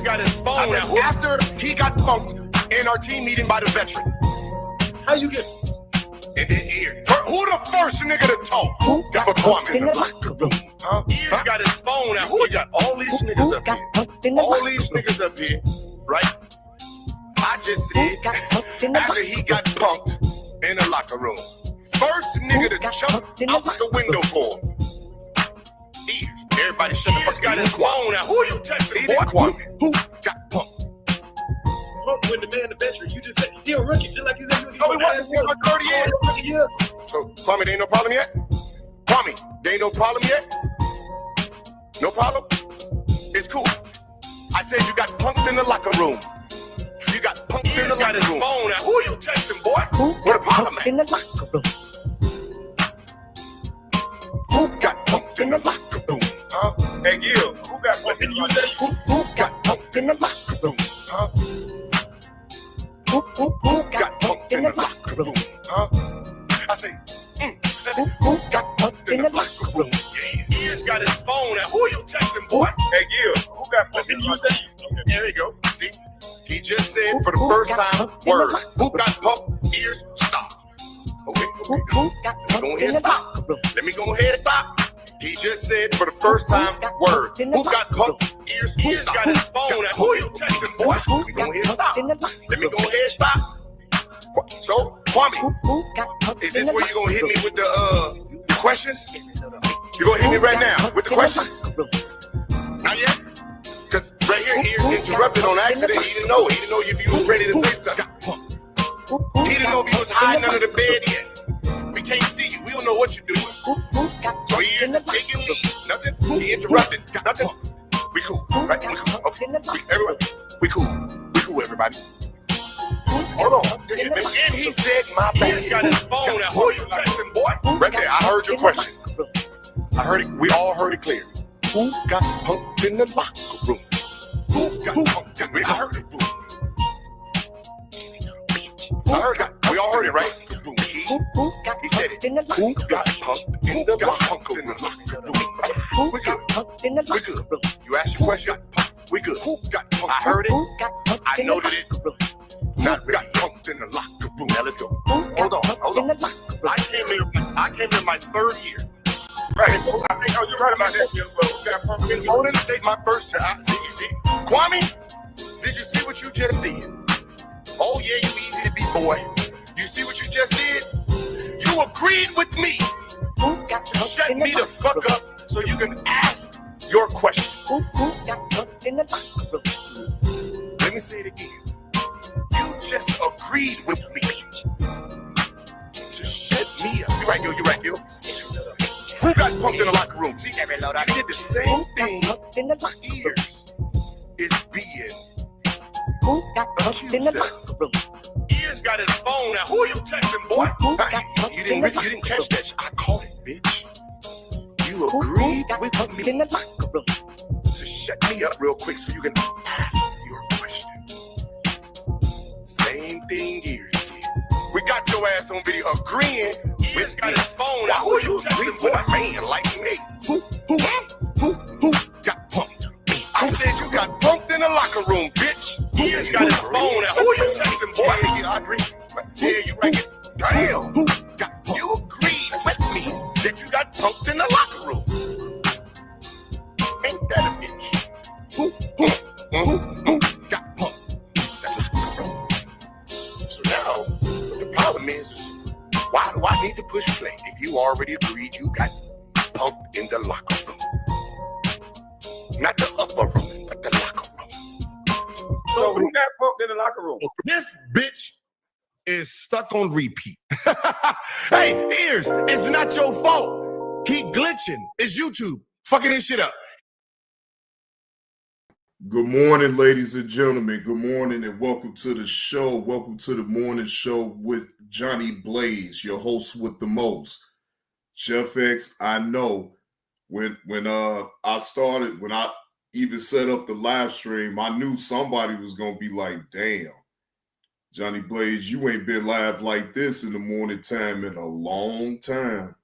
got his phone out after he got punked in our team meeting by the veteran. How you get? And then here, who the first nigga to talk? Got for Kwame in the locker room. Ears got his phone out. We got all these niggas up here. All these niggas up here, right? I just said after he got punked in the locker room, first nigga to jump out the window for him. Ears. Everybody shut the fuck. Got his phone out. Who you texting, boy? Kwame. Who got punked? When the man the veteran, you just said you're a rookie, just like you said you Oh, he wasn't like 30 years. Yeah. So Kwame, there ain't no problem yet? Kwame, there ain't no problem yet? No problem? It's cool. I said you got punked in the locker room. You got punked in the locker room. Phone out. Who you texting, boy? What a problem, man? In the locker room. Who got punked in the locker room? Hey, Gil, who got punked in the locker room? Who got punked in the locker room? Who got punked in the locker room? I say, who got punked in the locker room? Yeah, Ears got his phone out. Who you texting, boy? Hey, Gil, who got punked in the locker room? There you go. See, he just said for the first time, word. Who got punked? Ears, stop. Okay. Let me go ahead and stop. Let me go ahead and stop. He just said for the first time, word. Who got punked? Ears got his phone out. Who you texting, boy? Let me go ahead and stop. Let me go ahead and stop. So, Kwame, is this where you gonna hit me with the questions? You gonna hit me right now with the questions? Not yet? Cause right here, Ears interrupted on accident. He didn't know. He didn't know if you was ready to say something. He didn't know if you was hiding under the bed yet. We can't see you. We don't know what you're doing. So Ears is taking lead. Nothing. He interrupted. Nothing. We cool. Right? We cool. Okay. Everybody. We cool. We cool, everybody. Hold on. And he said, my bad. He got his phone out. Who you texting, boy? Right there. I heard your question. I heard it. We all heard it clear. Who got punked in the locker room? Who got punked in the locker room? I heard it. I heard it. We all heard it, right? He said it. Who got punked in the locker room? We good. We good. You asked your question. We good. Who got punked? I heard it. I noted it. Not got punked in the locker room. Now let's go. Hold on. I came here my third year. Right. I think you're right about that. I wanted to state my first time. See, Kwame, did you see what you just did? Oh yeah, you easy to be, boy. You see what you just did? You agreed with me to shut me the fuck up so you can ask your question. Let me say it again. You just agreed with me to shut me up. You're right, Gil. Who got punked in the locker room? See, you did the same thing. Ears is being accused of. Ears got his phone out. Who you texting, boy? You didn't catch that. I caught it, bitch. You agreed with me to shut me up real quick so you can ask your question. Same thing Ears did. We got your ass on video agreeing. Ears got his phone out. Who you texting, boy? Man like me. Who got punked? I said you got punked in the locker room, bitch. Ears got his phone out. Who you texting, boy? Yeah, I agree. Yeah, you right. Damn. You agreed with me that you got punked in the locker room. Ain't that a bitch? Who got punked in the locker room? So now, the problem is why do I need to push play if you already agreed you got punked in the locker room? Not the upper room, but the locker room. So who got punked in the locker room? This bitch is stuck on repeat. Hey, Ears, it's not your fault. He glitching. It's YouTube fucking his shit up. Good morning, ladies and gentlemen. Good morning and welcome to the show. Welcome to the morning show with Johnny Blaze, your host with the most. Chef X, I know when I even set up the live stream, I knew somebody was going to be like, damn, Johnny Blaze, you ain't been live like this in the morning time in a long time.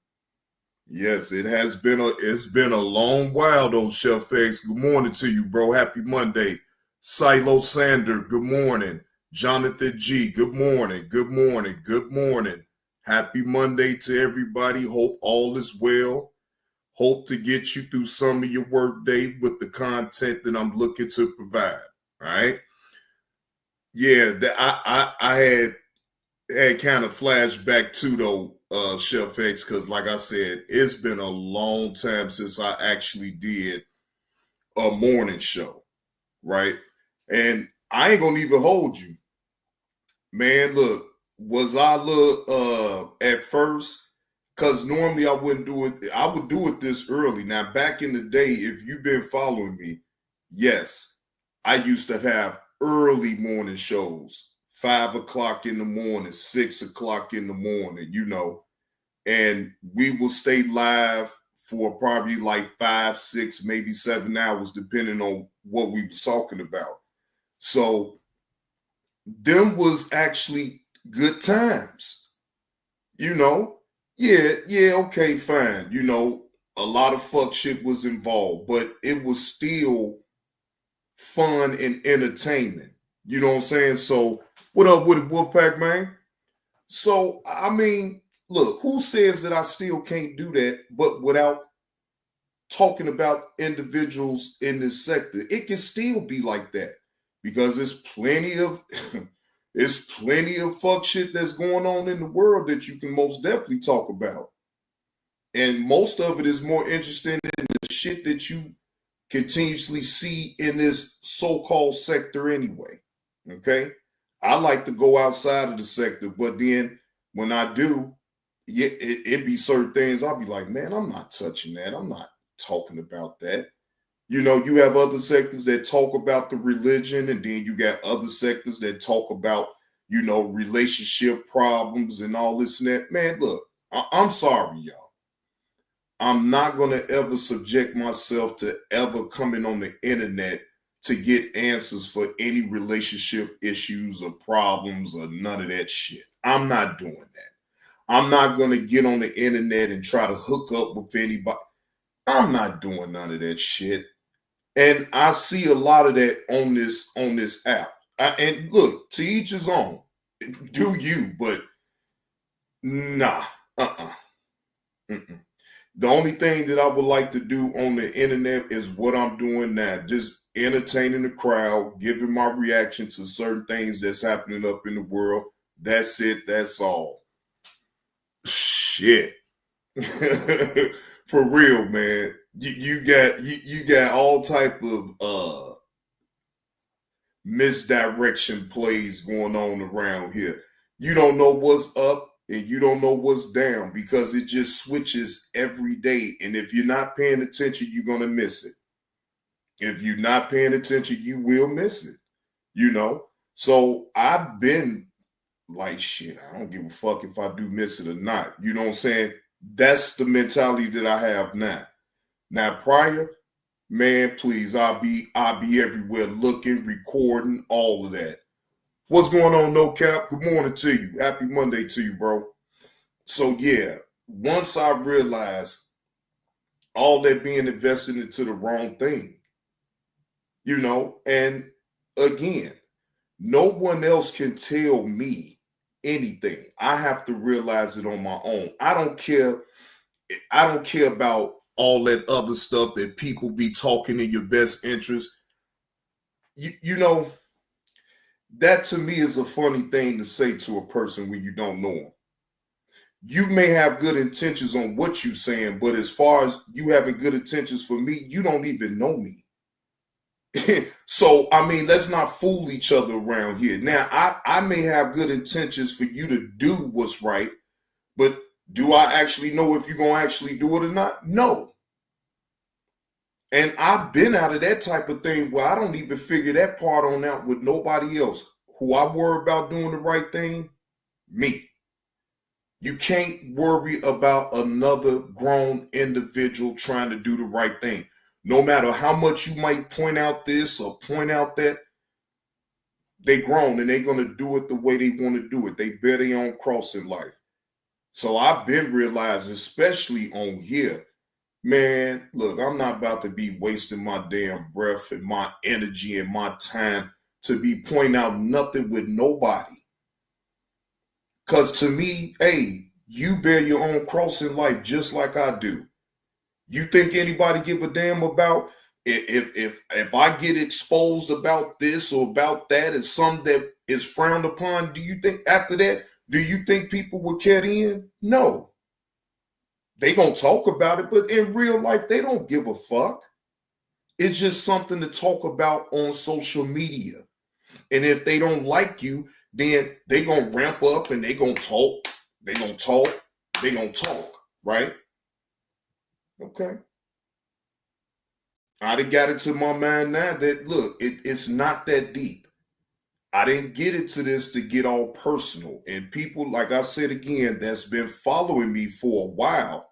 Yes, it's been a long while though, Chef X. Good morning to you, bro. Happy Monday. Silo Sander, good morning. Jonathan G, good morning. Good morning. Good morning. Happy Monday to everybody. Hope all is well. Hope to get you through some of your work day with the content that I'm looking to provide. All right. Yeah, I had kind of flashback to though, Chef X, because like I said, it's been a long time since I actually did a morning show, right? And I ain't gonna even hold you. Man, look, was I at first, because normally I wouldn't do it. I would do it this early. Now, back in the day, if you've been following me, yes, I used to have early morning shows, 5 o'clock in the morning, 6 o'clock in the morning, and we will stay live for probably like 5, 6, maybe 7 hours, depending on what we was talking about. So them was actually good times, Yeah, okay, fine. A lot of fuck shit was involved, but it was still fun and entertainment. You know what I'm saying? So, what up with the Wolfpack, man? So, I mean, look, who says that I still can't do that, but without talking about individuals in this sector? It can still be like that because there's plenty of fuck shit that's going on in the world that you can most definitely talk about. And most of it is more interesting than the shit that you continuously see in this so-called sector anyway. Okay? I like to go outside of the sector, but then when I do, it be certain things I'll be like, man, I'm not touching that. I'm not talking about that. You have other sectors that talk about the religion, and then you got other sectors that talk about, relationship problems and all this and that. Man, look, I'm sorry, y'all. I'm not going to ever subject myself to ever coming on the internet to get answers for any relationship issues or problems or none of that shit. I'm not doing that. I'm not going to get on the internet and try to hook up with anybody. I'm not doing none of that shit. And I see a lot of that on this app. And look, to each his own. Do you, but nah. Mm-mm. The only thing that I would like to do on the internet is what I'm doing now. Just entertaining the crowd, giving my reaction to certain things that's happening up in the world. That's it. That's all. Shit. For real, man. You got all type of misdirection plays going on around here. You don't know what's up and you don't know what's down because it just switches every day. And if you're not paying attention, you're going to miss it. If you're not paying attention, you will miss it, So I've been like, shit, I don't give a fuck if I do miss it or not. You know what I'm saying? That's the mentality that I have now. Now, prior, man, please, I'll be everywhere looking, recording, all of that. What's going on, No Cap? Good morning to you. Happy Monday to you, bro. So, yeah, once I realized all that being invested into the wrong thing, and again, no one else can tell me anything. I have to realize it on my own. I don't care about all that other stuff that people be talking in your best interest. That to me is a funny thing to say to a person when you don't know them. You may have good intentions on what you're saying, but as far as you having good intentions for me, you don't even know me. So, I mean, let's not fool each other around here. Now, I may have good intentions for you to do what's right, but do I actually know if you're going to actually do it or not? No. And I've been out of that type of thing where I don't even figure that part on out with nobody else. Who I worry about doing the right thing? Me. You can't worry about another grown individual trying to do the right thing. No matter how much you might point out this or point out that, they grown and they're going to do it the way they want to do it. They bear their own cross in life. So I've been realizing, especially on here, Man, look, I'm not about to be wasting my damn breath and my energy and my time to be pointing out nothing with nobody. Because to me, hey, you bear your own cross in life just like I do. You think anybody give a damn about if I get exposed about this or about that as something that is frowned upon? Do you think after that, do you think people will care in? No. They gonna talk about it, but in real life, they don't give a fuck. It's just something to talk about on social media. And if they don't like you, then they gonna ramp up and they gonna talk. They gonna talk. They gonna talk, right? Okay. I done got it to my mind now that look, it's not that deep. I didn't get into this to get all personal. And people, like I said again, that's been following me for a while.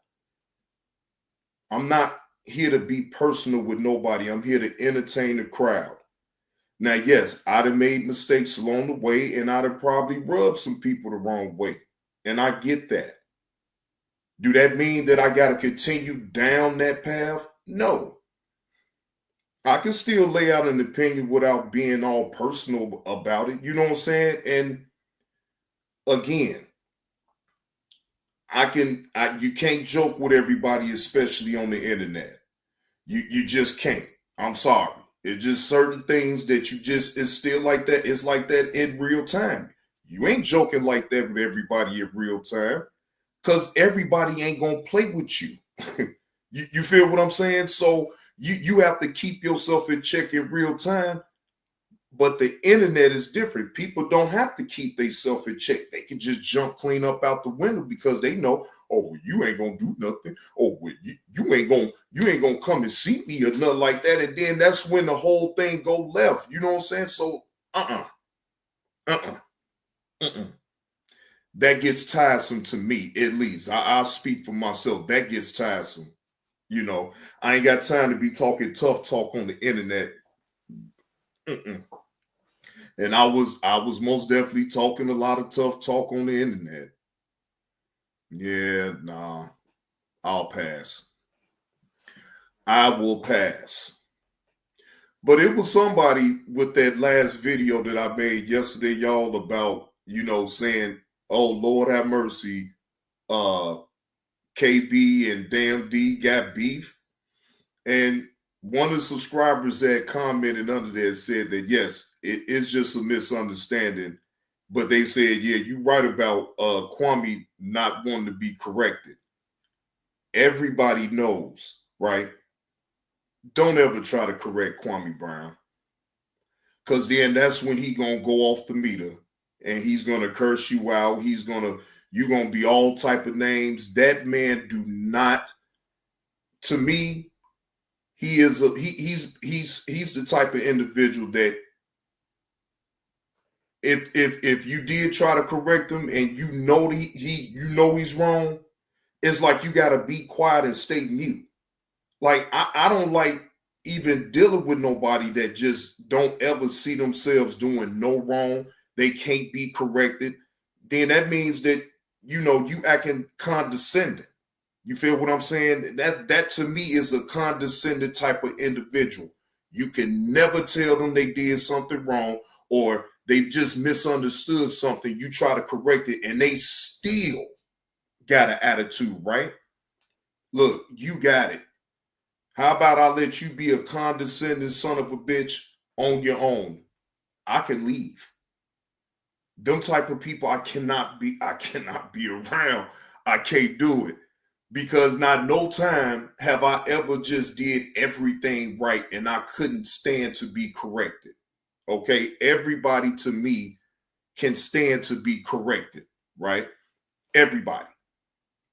I'm not here to be personal with nobody. I'm here to entertain the crowd. Now, yes, I'd have made mistakes along the way, and I'd have probably rubbed some people the wrong way. And I get that. Do that mean that I got to continue down that path? No. I can still lay out an opinion without being all personal about it. You know what I'm saying? And again, you can't joke with everybody, especially on the internet. You just can't. I'm sorry. It's just certain things that it's still like that. It's like that in real time. You ain't joking like that with everybody in real time because everybody ain't going to play with you. You feel what I'm saying? So you have to keep yourself in check in real time. But the internet is different. People don't have to keep themselves in check. They can just jump clean up out the window because they know, oh, you ain't gonna do nothing. Oh, you ain't gonna come and see me or nothing like that. And then that's when the whole thing go left. You know what I'm saying? So that gets tiresome to me, at least. I'll speak for myself. That gets tiresome. You know, I ain't got time to be talking tough talk on the internet. And I was most definitely talking a lot of tough talk on the internet. Yeah, nah, I'll pass. I will pass. But it was somebody with that last video that I made yesterday, y'all, about, saying, oh, Lord have mercy, KB and Damn D got beef. And one of the subscribers that commented under there said that, yes, it's just a misunderstanding. But they said, yeah, you're right about Kwame not wanting to be corrected. Everybody knows, right? Don't ever try to correct Kwame Brown. Because then that's when he going to go off the meter and he's going to curse you out. You're going to be all type of names. That man do not, to me, he's the type of individual that if you did try to correct him and he's wrong, it's like you got to be quiet and stay mute. Like I don't like even dealing with nobody that just don't ever see themselves doing no wrong. They can't be corrected. Then that means that you acting condescending. You feel what I'm saying? That to me is a condescending type of individual. You can never tell them they did something wrong or they just misunderstood something. You try to correct it and they still got an attitude, right? Look, you got it. How about I let you be a condescending son of a bitch on your own? I can leave. Them type of people I cannot be around. I can't do it. Because not no time have I ever just did everything right and I couldn't stand to be corrected. Okay, everybody to me can stand to be corrected, right? Everybody.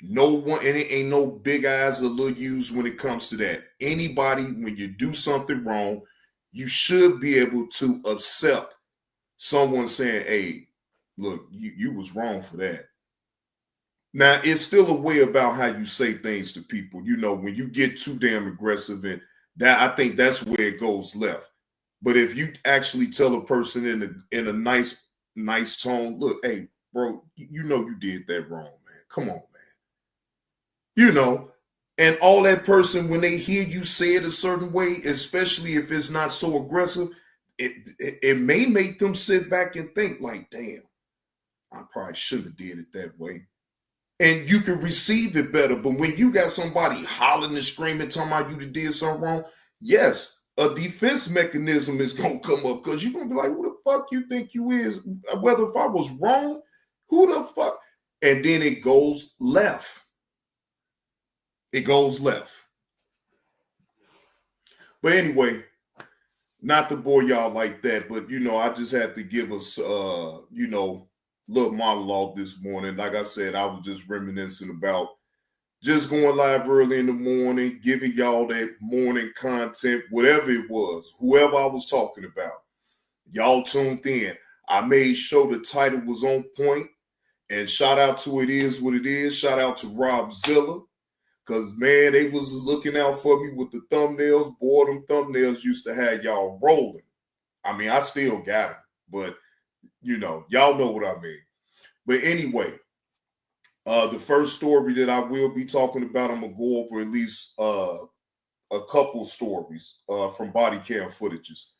No one, and it ain't no big eyes or little U's when it comes to that. Anybody, when you do something wrong, you should be able to accept someone saying, hey, look, you was wrong for that. Now, it's still a way about how you say things to people. When you get too damn aggressive, and that I think that's where it goes left. But if you actually tell a person in a nice tone, look, hey, bro, you did that wrong, man. Come on, man. And all that person, when they hear you say it a certain way, especially if it's not so aggressive, it may make them sit back and think like, damn, I probably shouldn't have did it that way. And you can receive it better. But when you got somebody hollering and screaming, talking about you did something wrong, yes, a defense mechanism is going to come up because you're going to be like, who the fuck you think you is? Whether if I was wrong, who the fuck? And then it goes left. It goes left. But anyway, not to bore y'all like that, but, I just had to give us, little monologue this morning. Like I said, I was just reminiscing about just going live early in the morning, giving y'all that morning content, whatever it was, whoever I was talking about. Y'all tuned in. I made sure the title was on point, and shout out to It Is What It Is. Shout out to Rob Zilla, because, man, they was looking out for me with the thumbnails. Boy, them thumbnails used to have y'all rolling. I mean, I still got them, but y'all know what I mean. But anyway, the first story that I will be talking about, I'm going to go over at least a couple stories from body cam footages.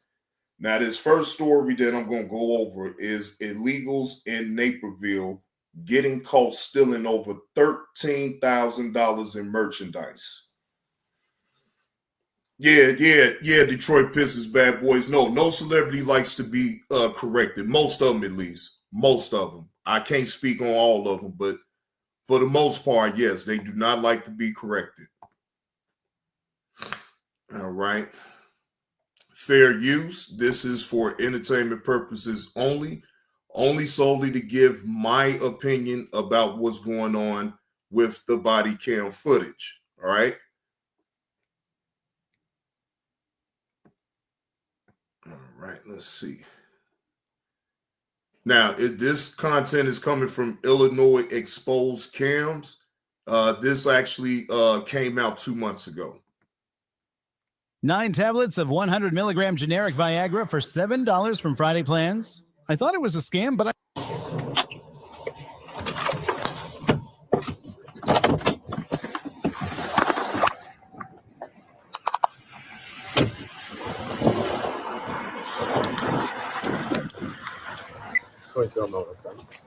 Now, this first story that I'm going to go over is illegals in Naperville getting caught stealing over $13,000 in merchandise. Yeah, Detroit Pistons bad boys. No celebrity likes to be corrected. Most of them, at least. Most of them. I can't speak on all of them, but for the most part, yes, they do not like to be corrected. All right. Fair use. This is for entertainment purposes only solely to give my opinion about what's going on with the body cam footage. All right. All right, let's see. Now, this content is coming from Illinois Exposed Cams. This actually came out 2 months ago. 9 tablets of 100 milligram generic Viagra for $7 from Friday Plans. I thought it was a scam, but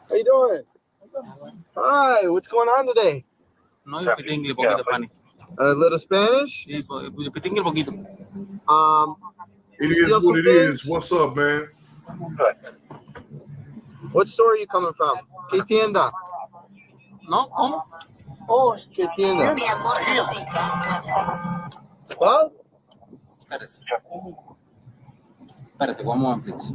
How you doing? Hi, what's going on today? No, yo pitingue poquito, Pani. A little Spanish? Sí, yo pitingue poquito. It is what it is. What's up, man? What store are you coming from? ¿Qué tienda? No, ¿cómo? Oh, ¿qué tienda? Mi amor, WhatsApp. What? Espérate, one moment, please.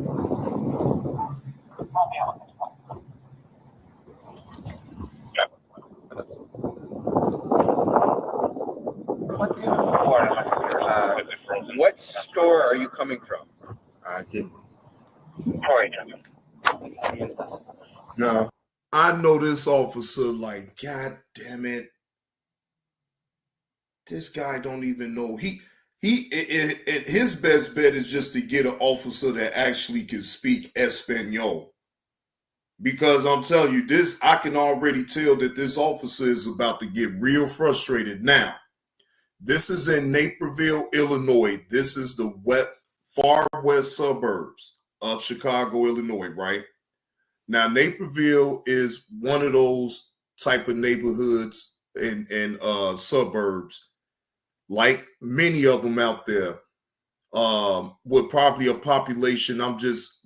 What store are you coming from? No. I know this officer like, God damn it. This guy don't even know. His best bet is just to get an officer that actually can speak Espanol. Because I'm telling you, I can already tell that this officer is about to get real frustrated. Now, this is in Naperville, Illinois. This is the far west suburbs of Chicago, Illinois, right? Now, Naperville is one of those type of neighborhoods and suburbs, like many of them out there, with probably a population. I'm just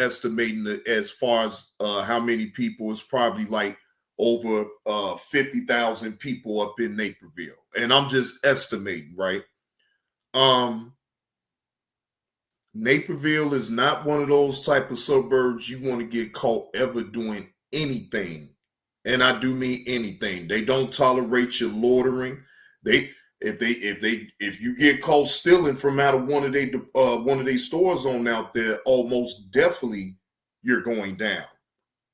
estimating it as far as how many people. It's probably like over 50,000 people up in Naperville, and I'm just estimating, right? Naperville is not one of those type of suburbs you want to get caught ever doing anything, and I do mean anything. They don't tolerate your loitering. If you get caught stealing from out of one of their stores on out there, almost definitely you're going down,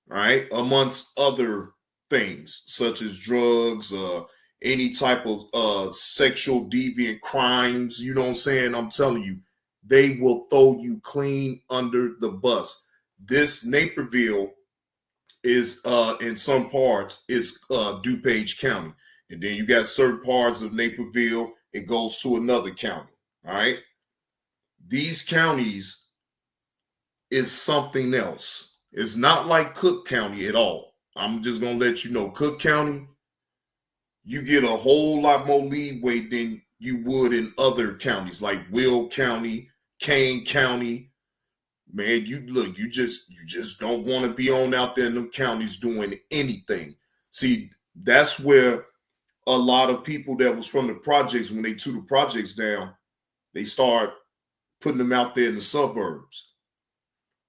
right? Amongst other things such as drugs, any type of sexual deviant crimes. You know what I'm saying? I'm telling you, they will throw you clean under the bus. This Naperville is in some parts is DuPage County. And then you got certain parts of Naperville, it goes to another county. All right. These counties is something else. It's not like Cook County at all. I'm just going to let you know, Cook County, you get a whole lot more leeway than you would in other counties like Will County, Kane County. Man, you just don't want to be on out there in them counties doing anything. See, that's where a lot of people that was from the projects, when they took the projects down, they start putting them out there in the suburbs.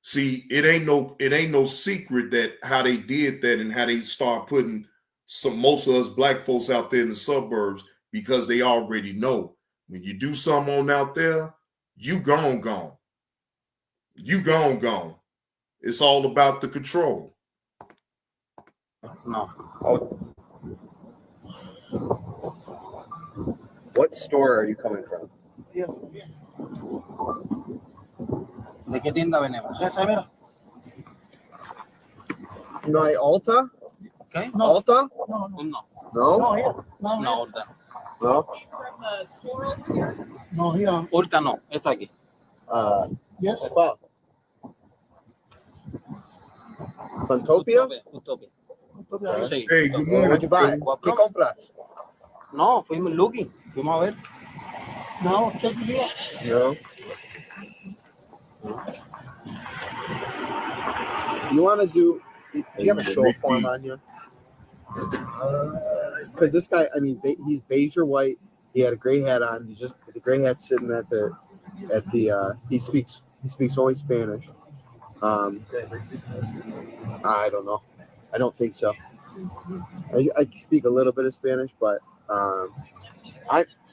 See, it ain't no secret that how they did that and how they start putting most of us black folks out there in the suburbs, because they already know when you do something on out there, you gone. You gone. It's all about the control. No. What store are you coming from? ¿De qué tienda venimos? No hay Alta? ¿Qué? Alta? No. No? No, ahorita. No? Ahorita no, está aquí. ¿Cuál? Fantopia? Futopia. Okay. Sí. Hey, good morning. What'd you buy? ¿Qué compras? No, fuimos looking. Fuimos a ver. No. You want to do you have a show form on you? Because this guy, I mean, he's beige or white. He had a gray hat on. The gray hat's sitting at the he speaks only Spanish. I don't know. I don't think so. I speak a little bit of Spanish, but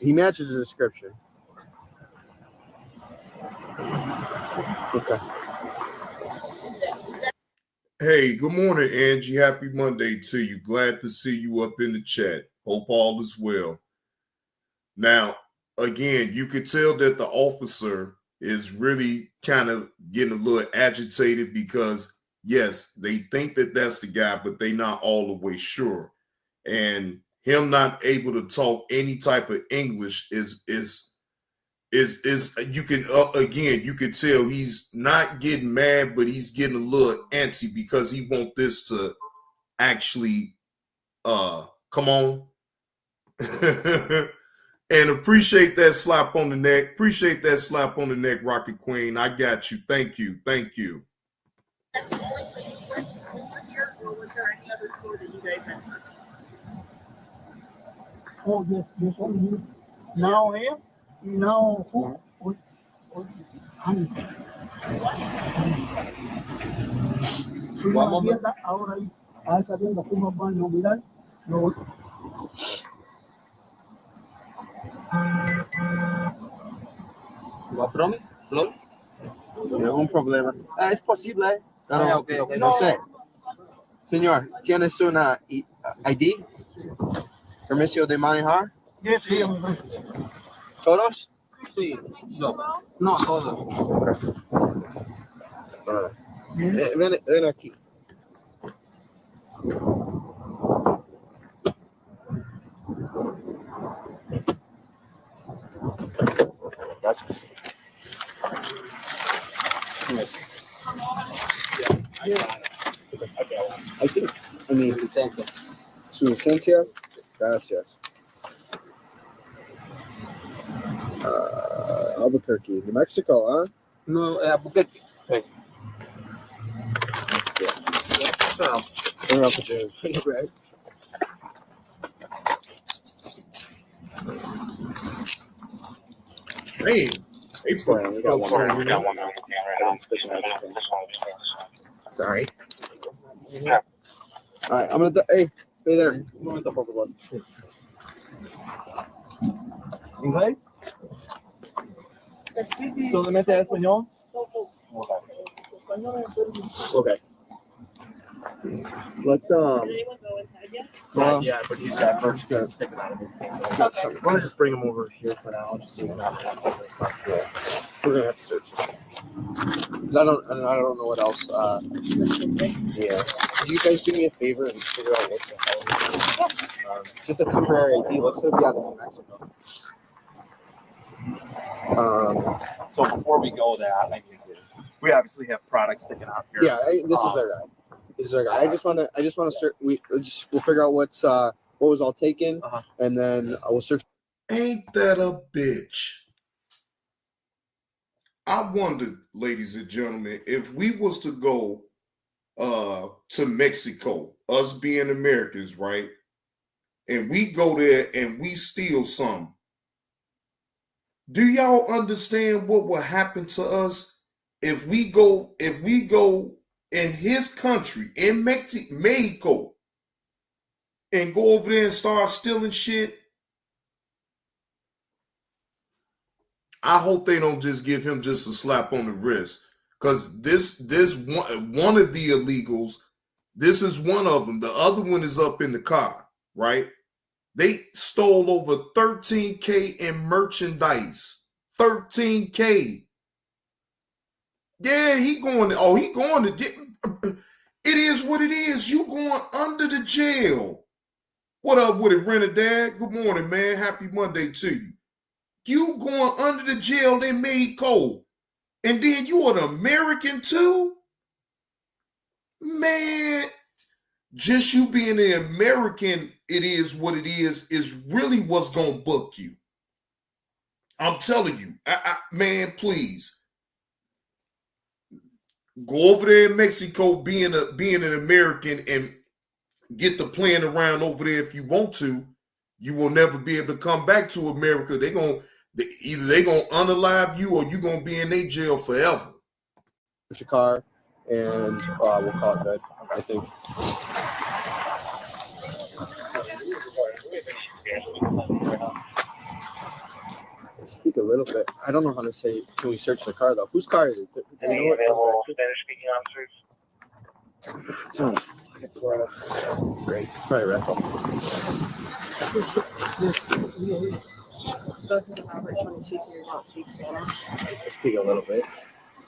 he matches the description. Okay. Hey, good morning, Angie. Happy Monday to you. Glad to see you up in the chat. Hope all is well. Now, again, you could tell that the officer is really kind of getting a little agitated because, yes, they think that that's the guy, but they're not all the way sure. And him not able to talk any type of English is you can again, you can tell he's not getting mad, but he's getting a little antsy because he wants this to actually come on. And appreciate that slap on the neck. Appreciate that slap on the neck, Rocket Queen. I got you. Thank you. Oh, yes, only here. Now here, now food. Fuimos a la tienda, ahora ahí, a esa tienda fuimos al baño a mirar. No. ¿Va promi? ¿Flor? Ningún problema. Es posible, pero Ok. no sé. Señor, ¿tienes una ID? ¿Permiso de manejar? Yes, sí, ¿Todos? Sí. No, todo. Ven aquí. Gracias. I mean, Licencia. su licencia. Gracias. Albuquerque, New Mexico, huh? No, Albuquerque. Turn off the right. Man, they put We got one. Sorry. All right, I'm gonna. Hey, stay there. Un momento, por favor. ¿Inglés? ¿Solamente español? Okay. Let's Well, Yeah, but he's got it's good. He's got some- Why don't I just bring him over here for now? Just so we can have Yeah. We're gonna have to search it. 'Cause I don't know what else. Yeah. Can you guys do me a favor and figure out what the hell it is? Just a temporary ID. Looks to be out of New Mexico. So before we go that, we obviously have products sticking out here. Yeah, this is our guy. This is our guy. I just want to search. We'll figure out what was all taken, and then we'll search. Ain't that a bitch? I wondered, ladies and gentlemen, if we was to go to Mexico, us being Americans, right? And we go there and we steal some. Do y'all understand what will happen to us if we go in his country, in Mexico, and go over there and start stealing shit? I hope they don't just give him just a slap on the wrist, because this one of the illegals, this is one of them. The other one is up in the car, right? They stole over $13K in merchandise. $13K. Yeah, he going to get. It is what it is. You going under the jail. What up with it, Renadad? Good morning, man. Happy Monday to you. You going under the jail they made cold. And then you an American too? Man, just you being an American, it is what it is really what's going to book you. I'm telling you. Man, please. Go over there in Mexico being an American and get the playing around over there if you want to. You will never be able to come back to America. Either they're going to unalive you or you're going to be in their jail forever. Push a car, and we'll call it good, I think. Speak a little bit. I don't know how to say. Can we search the car though? Whose car is it? Any available Spanish-speaking officers? It's on fucking Florida. Great. It's probably rental. Both of them Robert 22 so you don't speak Spanish. I speak a little bit,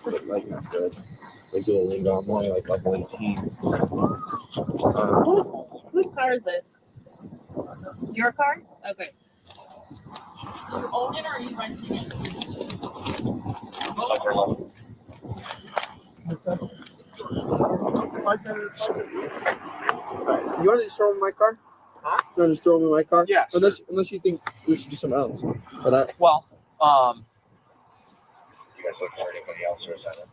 but like not good. Like Duolingo. I'm only like level 18. Whose car is this? Your car? Okay. You own it or are you renting it? Right. You want to just throw in my car? Huh? You want to just throw in my car? Yeah. Unless you think we should do something else. But You guys look for anybody else or is that it?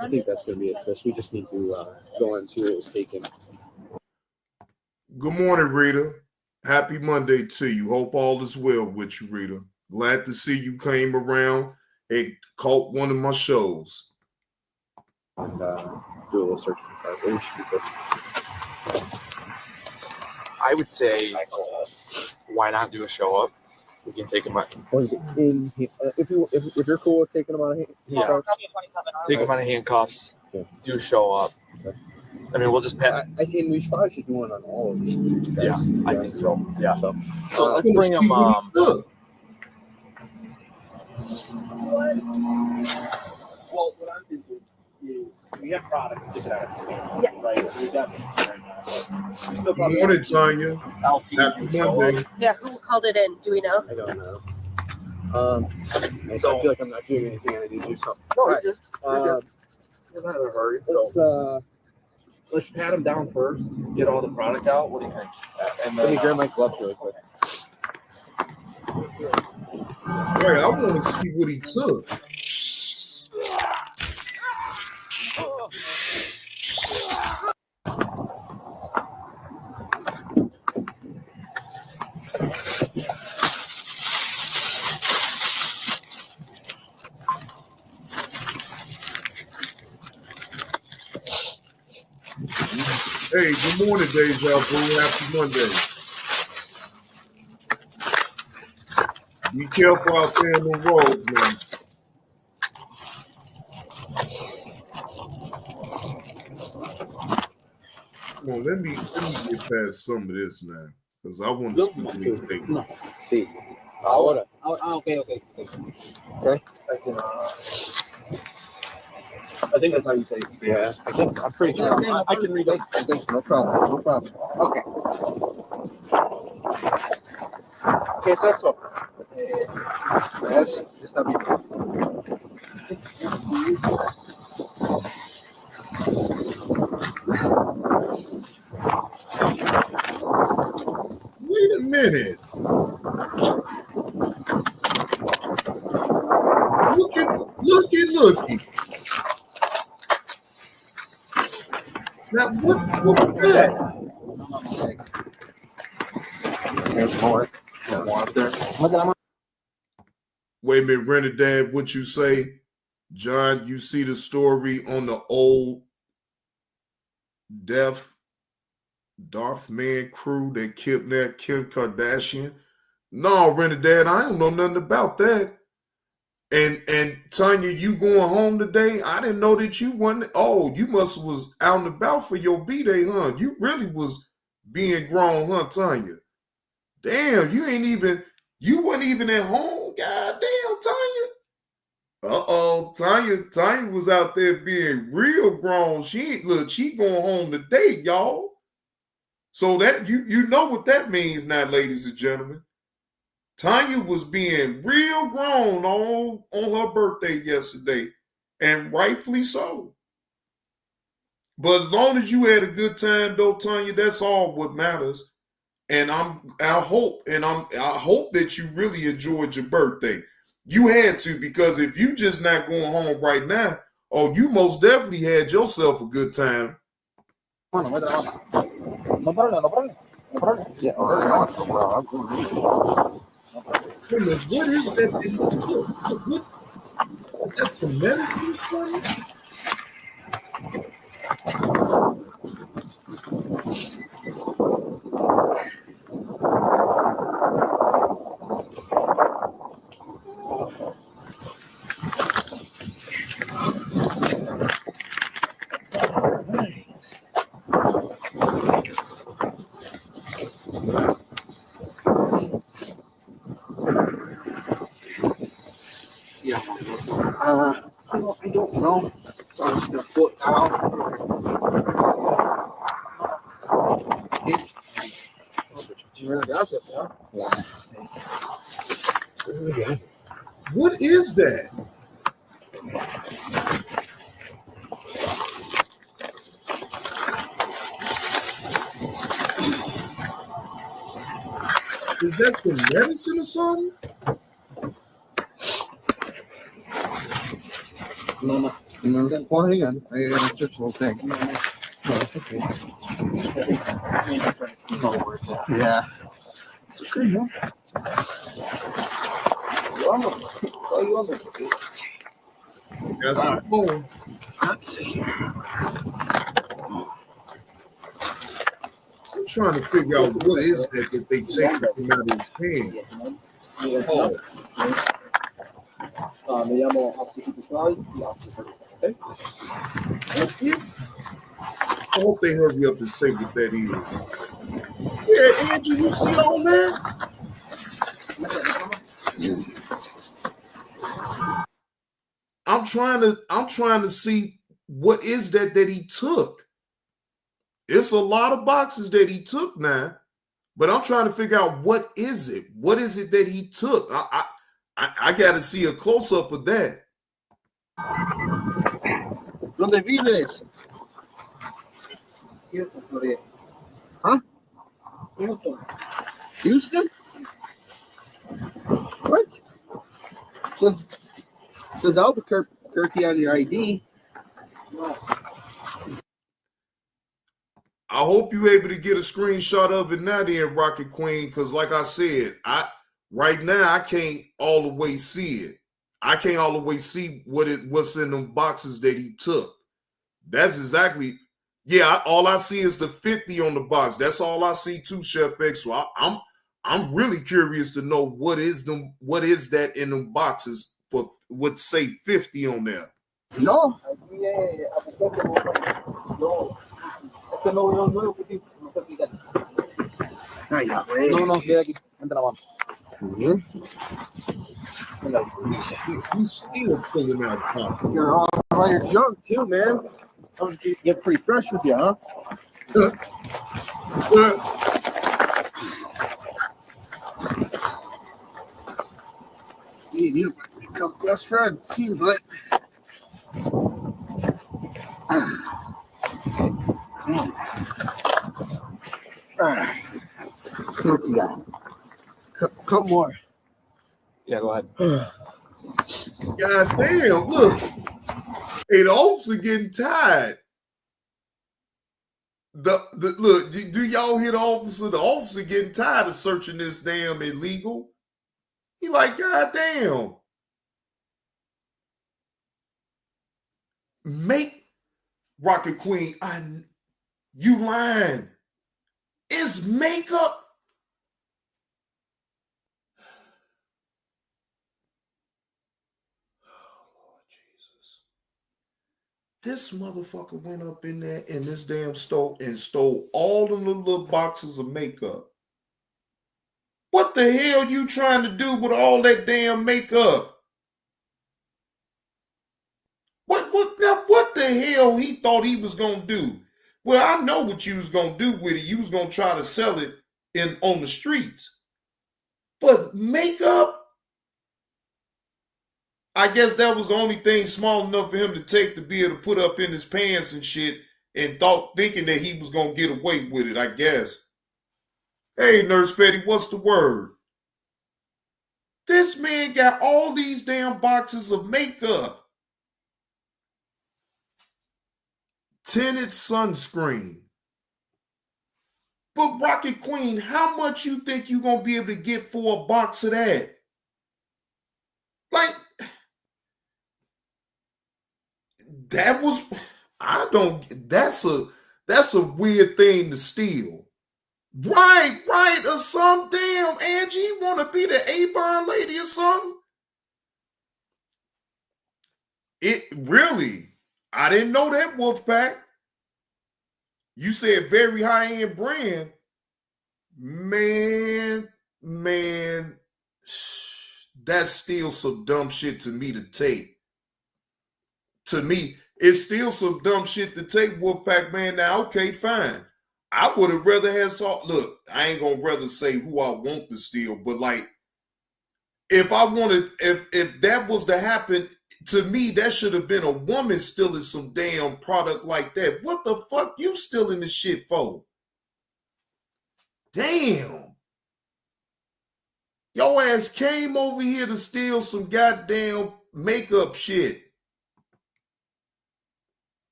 I think that's going to be it, Chris. We just need to go and see what was taken. Good morning, Rita. Happy Monday to you. Hope all is well with you, Rita. Glad to see you came around and caught one of my shows. And do a little search of the car. Maybe we should do this. I would say, why not do a show up? We can take him out. Was it in? If you're cool with taking them out of handcuffs, Take him out of handcuffs. Yeah. Do a show up. Okay. I mean, we'll just pat. I think we probably should do one on all of these guys. Yeah, I think so. Yeah. So let's bring him. Well, what I'm thinking is we have products sticking out of the skin, right? So we've got these right now. We still Good probably morning, Tanya. LP. Happy Monday. Yeah, who called it in? Do we know? I don't know. I feel like I'm not doing anything. I need to do something. No, All right. We're not in a hurry. So let's pat him down first. Get all the product out. What do you think? And Let then me grab my gloves really quick. Hey, I want to see what he took. Hey, good morning, Deja Vu. Happy Monday. Be careful out there in the roads, man. Well, let me get past some of this now, because I want to see what he takes. No. Sí. Ahora. Okay. Okay. I can. I think that's how you say it. Yeah. I'm pretty sure. I can read it. Okay. No problem. Okay. ¿Qué es eso? Está bien. Wait a minute. Looky. Now, what was that? There's more. Wait a minute, Renadad, what you say? John, you see the story on the old Darth Man crew that kidnapped Kim Kardashian? No, Renadad, I don't know nothing about that. And Tanya, you going home today? I didn't know that you wasn't. Oh, you must was out and about for your B-Day, huh? You really was being grown, huh, Tanya? Damn, you wasn't even at home. God damn, Tanya. Uh-oh, Tanya was out there being real grown. She going home today, y'all. So that you know what that means now, ladies and gentlemen. Tanya was being real grown on her birthday yesterday, and rightfully so. But as long as you had a good time, though, Tanya, that's all what matters. And I hope that you really enjoyed your birthday. You had to, because if you just not going home right now, oh, you most definitely had yourself a good time. No problem. Yeah. Wait a minute, what is that he took? What? That's some medicine or something? I don't know. So I'm just gonna pull it down. Gracias, señor. What is that? Is that some medicine or something? No. Well, hang on. I gotta search the whole thing. No, it's okay. Yeah. It's okay, no? Got some more. Let's see. I'm trying to figure out what is that they take from out of his hands. Oh. Me llamo Constitucional y okay? What is? I hope they hurry up and say what that is. Yeah, Andrew, you see on that? I'm trying to see what is that he took. It's a lot of boxes that he took now, but I'm trying to figure out what is it? What is it that he took? I got to see a close up of that. ¿Dónde vives? Huh? Houston? What? It says Albuquerque on your ID. I hope you're able to get a screenshot of it now, then, Rocket Queen, because like I said, right now I can't all the way see it. I can't all the way see what's in them boxes that he took. That's exactly, all I see is the 50 on the box. That's all I see too, Chef X. So I'm really curious to know what is that in them boxes for would say 50 on there. No. que no veo nuevo, pues, no se aplica. Ay, ya, güey. No, queda aquí. Vente la mano. He's still pulling out pocket. You're all about your junk too, man. You're pretty fresh with you, huh? You become best friends, seems like. Alright. See what you got. Couple more. Yeah, go ahead. God damn, look. Hey, the officer getting tired. Look, do y'all hear the officer? The officer getting tired of searching this damn illegal. He like, God damn. Make Rocket Queen, you lying. It's makeup. This motherfucker went up in there in this damn store and stole all the little boxes of makeup. What the hell you trying to do with all that damn makeup? What the hell he thought he was gonna do? Well, I know what you was gonna do with it. You was gonna try to sell it on the streets. But makeup? I guess that was the only thing small enough for him to take to be able to put up in his pants and shit, and thinking that he was gonna get away with it, I guess. Hey, Nurse Petty, what's the word? This man got all these damn boxes of makeup. Tinted sunscreen. But Rocket Queen, how much you think you gonna be able to get for a box of that? Like, that's a weird thing to steal. Right, or some damn Angie, you want to be the Avon lady or something? It really, I didn't know that, Wolfpack. You said very high-end brand. Man, that's still some dumb shit to me to take. To me, it's still some dumb shit to take, Wolfpack, man. Now, okay, fine. I would have rather had look, I ain't gonna rather say who I want to steal, but like, if that was to happen, to me, that should have been a woman stealing some damn product like that. What the fuck you stealing this shit for? Damn. Your ass came over here to steal some goddamn makeup shit.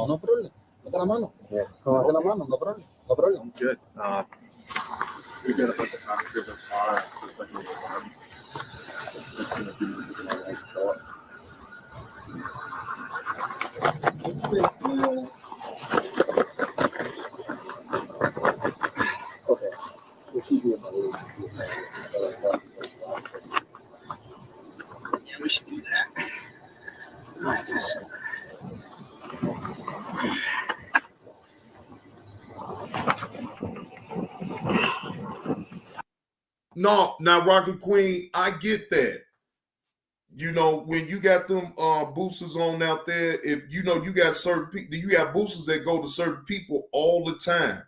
No problem. Mete la mano. Yeah. Mete la mano, no problem. No problem. Sounds good. We got a bunch of packages of car. Just like it's gonna be like thought. Okay. Yeah, we should do that. I guess. No, now Rocket Queen, I get that. You know, when you got them boosters on out there, if you know you got certain people, you got boosters that go to certain people all the time.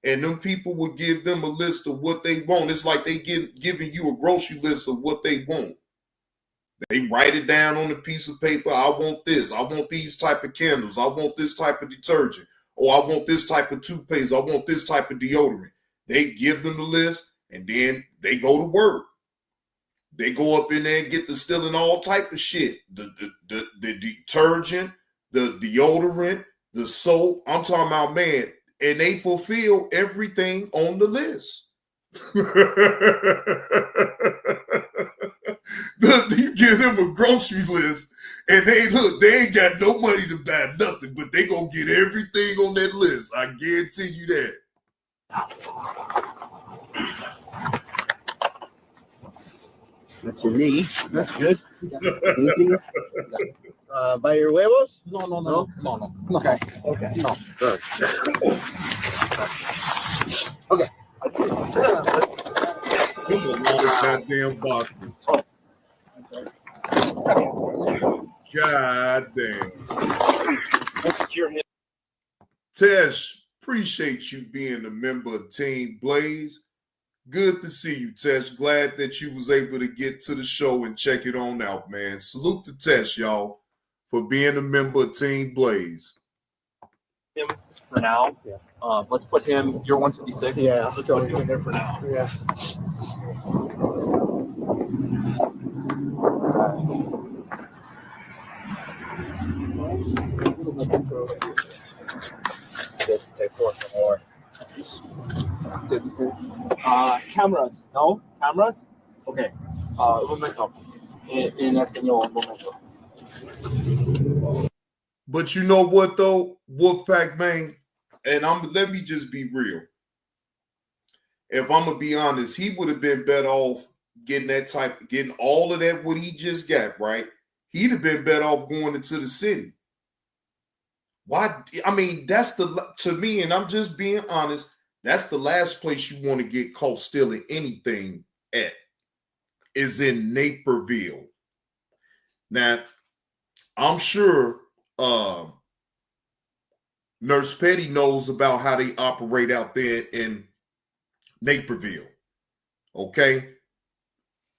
And them people will give them a list of what they want. It's like they giving you a grocery list of what they want. They write it down on a piece of paper. I want this. I want these type of candles. I want this type of detergent. Or I want this type of toothpaste. I want this type of deodorant. They give them the list, and then they go to work. They go up in there and get to stealing all type of shit. The detergent, the deodorant, the soap. I'm talking about, man, and they fulfill everything on the list. You give them a grocery list, and they ain't got no money to buy nothing, but they gonna get everything on that list. I guarantee you that. That's your knee. That's good. Anything? By your huevos? No. Okay. Okay. No. Good. Okay. Goddamn boxing. God damn. Let's secure him. Tesh, appreciate you being a member of Team Blaze. Good to see you, Tesh. Glad that you was able to get to the show and check it on out, man. Salute to Tesh, y'all, for being a member of Team Blaze. Him for now. Yeah. Let's put him. You're 156. Yeah. Let's put him in there for now. Yeah. Yes, take 4 for more. Cameras. No? Cameras? Okay. Un momento. En español, un momento. But you know what though, Wolfpack man, and let me just be real. If I'm gonna be honest, he would have been better off getting all of that what he just got, right? He'd have been better off going into the city. Why? I mean, to me, and I'm just being honest, that's the last place you want to get caught stealing anything at, is in Naperville. Now, I'm sure Nurse Petty knows about how they operate out there in Naperville. Okay?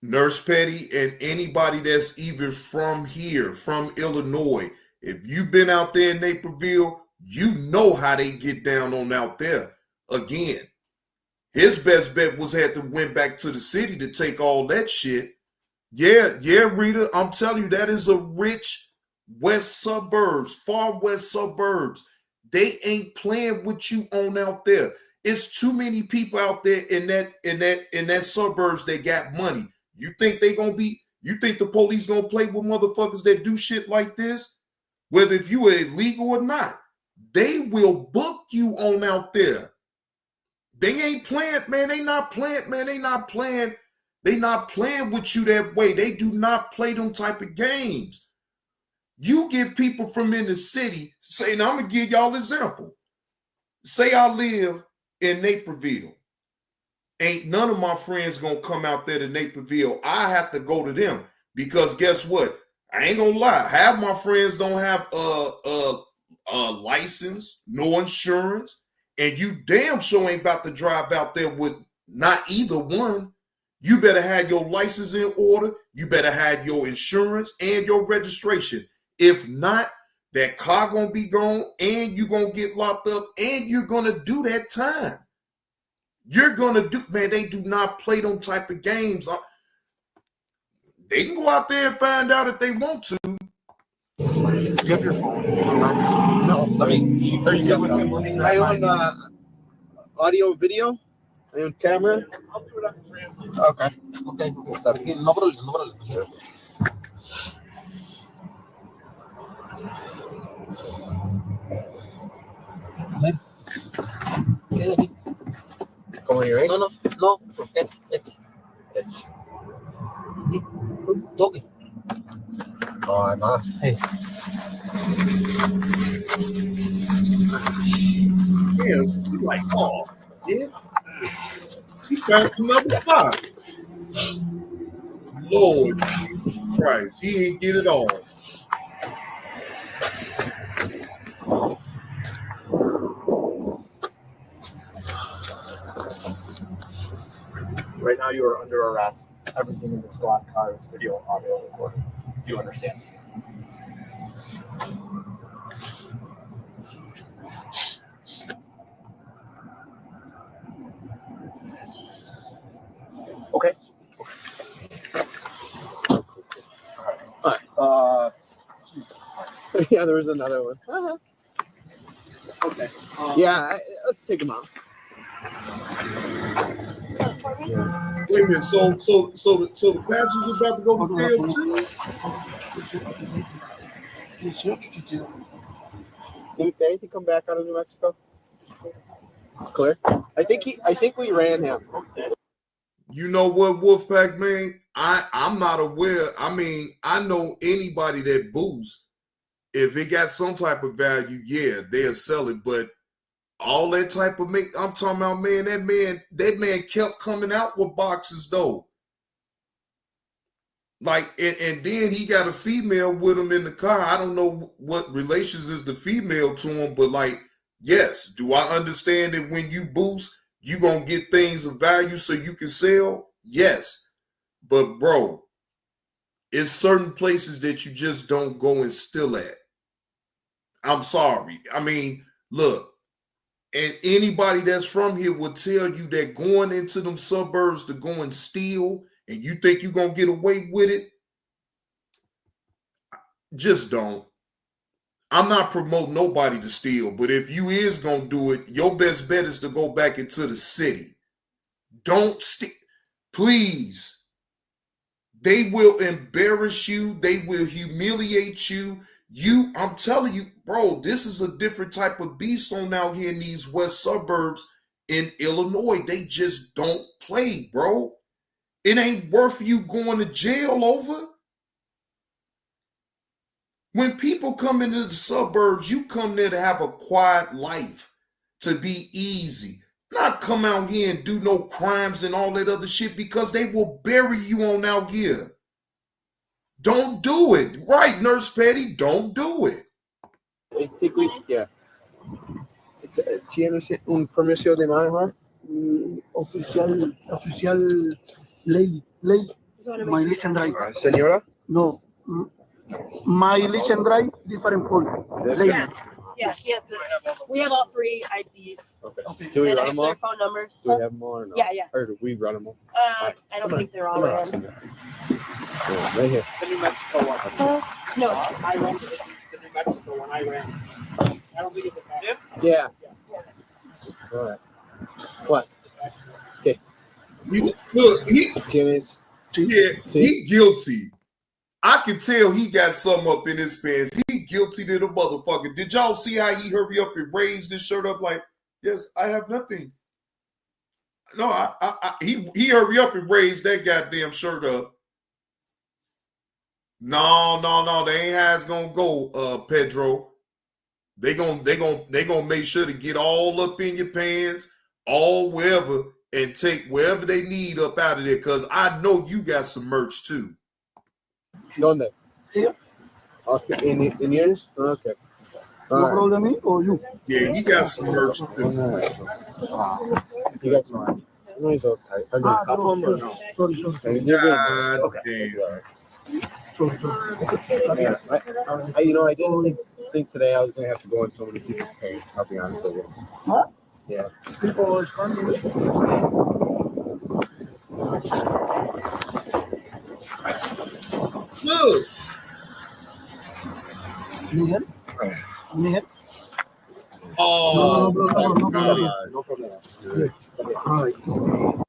Nurse Petty and anybody that's even from here, from Illinois, if you've been out there in Naperville, you know how they get down on out there. Again, his best bet was had to went back to the city to take all that shit. Yeah, Rita, I'm telling you, that is a rich west suburbs, far west suburbs. They ain't playing with you on out there. It's too many people out there in that suburbs that got money. You think the police gonna play with motherfuckers that do shit like this? Whether if you are illegal or not, they will book you on out there. They ain't playing, man. They not playing, man. They not playing with you that way. They do not play them type of games. You get people from in the city, say, and I'm gonna give y'all an example. Say I live in Naperville. Ain't none of my friends gonna come out there to Naperville. I have to go to them because guess what? I ain't gonna lie. Half my friends don't have a license, no insurance, and you damn sure ain't about to drive out there with not either one. You better have your license in order. You better have your insurance and your registration. If not, that car gonna be gone and you're gonna get locked up and you're gonna do that time. You're gonna do, man, they do not play them type of games. They can go out there and find out if they want to. You have your phone? No. Are you good with him? I own audio, video. I own camera. I'll do it on the translate. Okay. Okay. No problem. ¿Cómo you're right? No. Toque. Oh, I'm asked. Hey. Yeah, you like, oh, yeah. He found another spot. Lord Jesus Christ, he ain't get it all. Right now, you are under arrest. Everything in the squad car is video, audio recording. Do you understand? Okay. All right. Yeah, there was another one. Uh-huh. Okay. Yeah, let's take them out. Wait a minute, so the passenger's about to go to jail too? Did anything come back out of New Mexico? Clear. I think we ran him. You know what, Wolfpack man? I'm not aware. I mean, I know anybody that boosts, if it got some type of value, yeah, they'll sell it. But all that type of make, I'm talking about, man, that man kept coming out with boxes though. Like, and then he got a female with him in the car. I don't know what relations is the female to him, but like, yes, do I understand that when you boost, you gonna get things of value so you can sell? Yes. But bro, it's certain places that you just don't go and steal at. I'm sorry. I mean, look, and anybody that's from here will tell you that going into them suburbs to go and steal and you think you're going to get away with it, just don't. I'm not promoting nobody to steal, but if you is going to do it, your best bet is to go back into the city. Don't steal. Please. They will embarrass you. They will humiliate you. I'm telling you, bro, this is a different type of beast on out here in these west suburbs in Illinois. They just don't play, bro. It ain't worth you going to jail over. When people come into the suburbs, you come there to have a quiet life, to be easy. Not come out here and do no crimes and all that other shit, because they will bury you on out here. Don't do it. Right, Nurse Patty, don't do it. I think ¿Tienes un permiso de manejar? Oficial ley. My listen drive. Señora? No. My listen drive, different point. Yeah, yes. We have all three IDs. Okay. Do we and run them their off? phone numbers. Do we have them all or no? Yeah. Or do we run them all? I don't think they're all Come in. on. Yeah, right here. The New Mexico one. No. I rented it. The New Mexico one I ran. I don't think it's a bad. Yeah. All right. What? Okay. Look, Tienes. he guilty. I can tell he got something up in his pants. He guilty to the motherfucker. Did y'all see how he hurry up and raised his shirt up like, yes, I have nothing. No, he hurry up and raised that goddamn shirt up. No, they ain't how it's gonna go, Pedro. They gonna make sure to get all up in your pants, all wherever, and take wherever they need up out of there. Cause I know you got some merch too. ¿Dónde? Here. Okay. ¿En yours? Okay. No problem, me or you? Yeah, he got some merch too. You got some. No, he's okay. Sorry. God damn. Yeah, I didn't think today I was gonna have to go in so many people's pants. I'll be honest with you. What? Yeah. People is funny. Look. Nihel? Oh, No problem.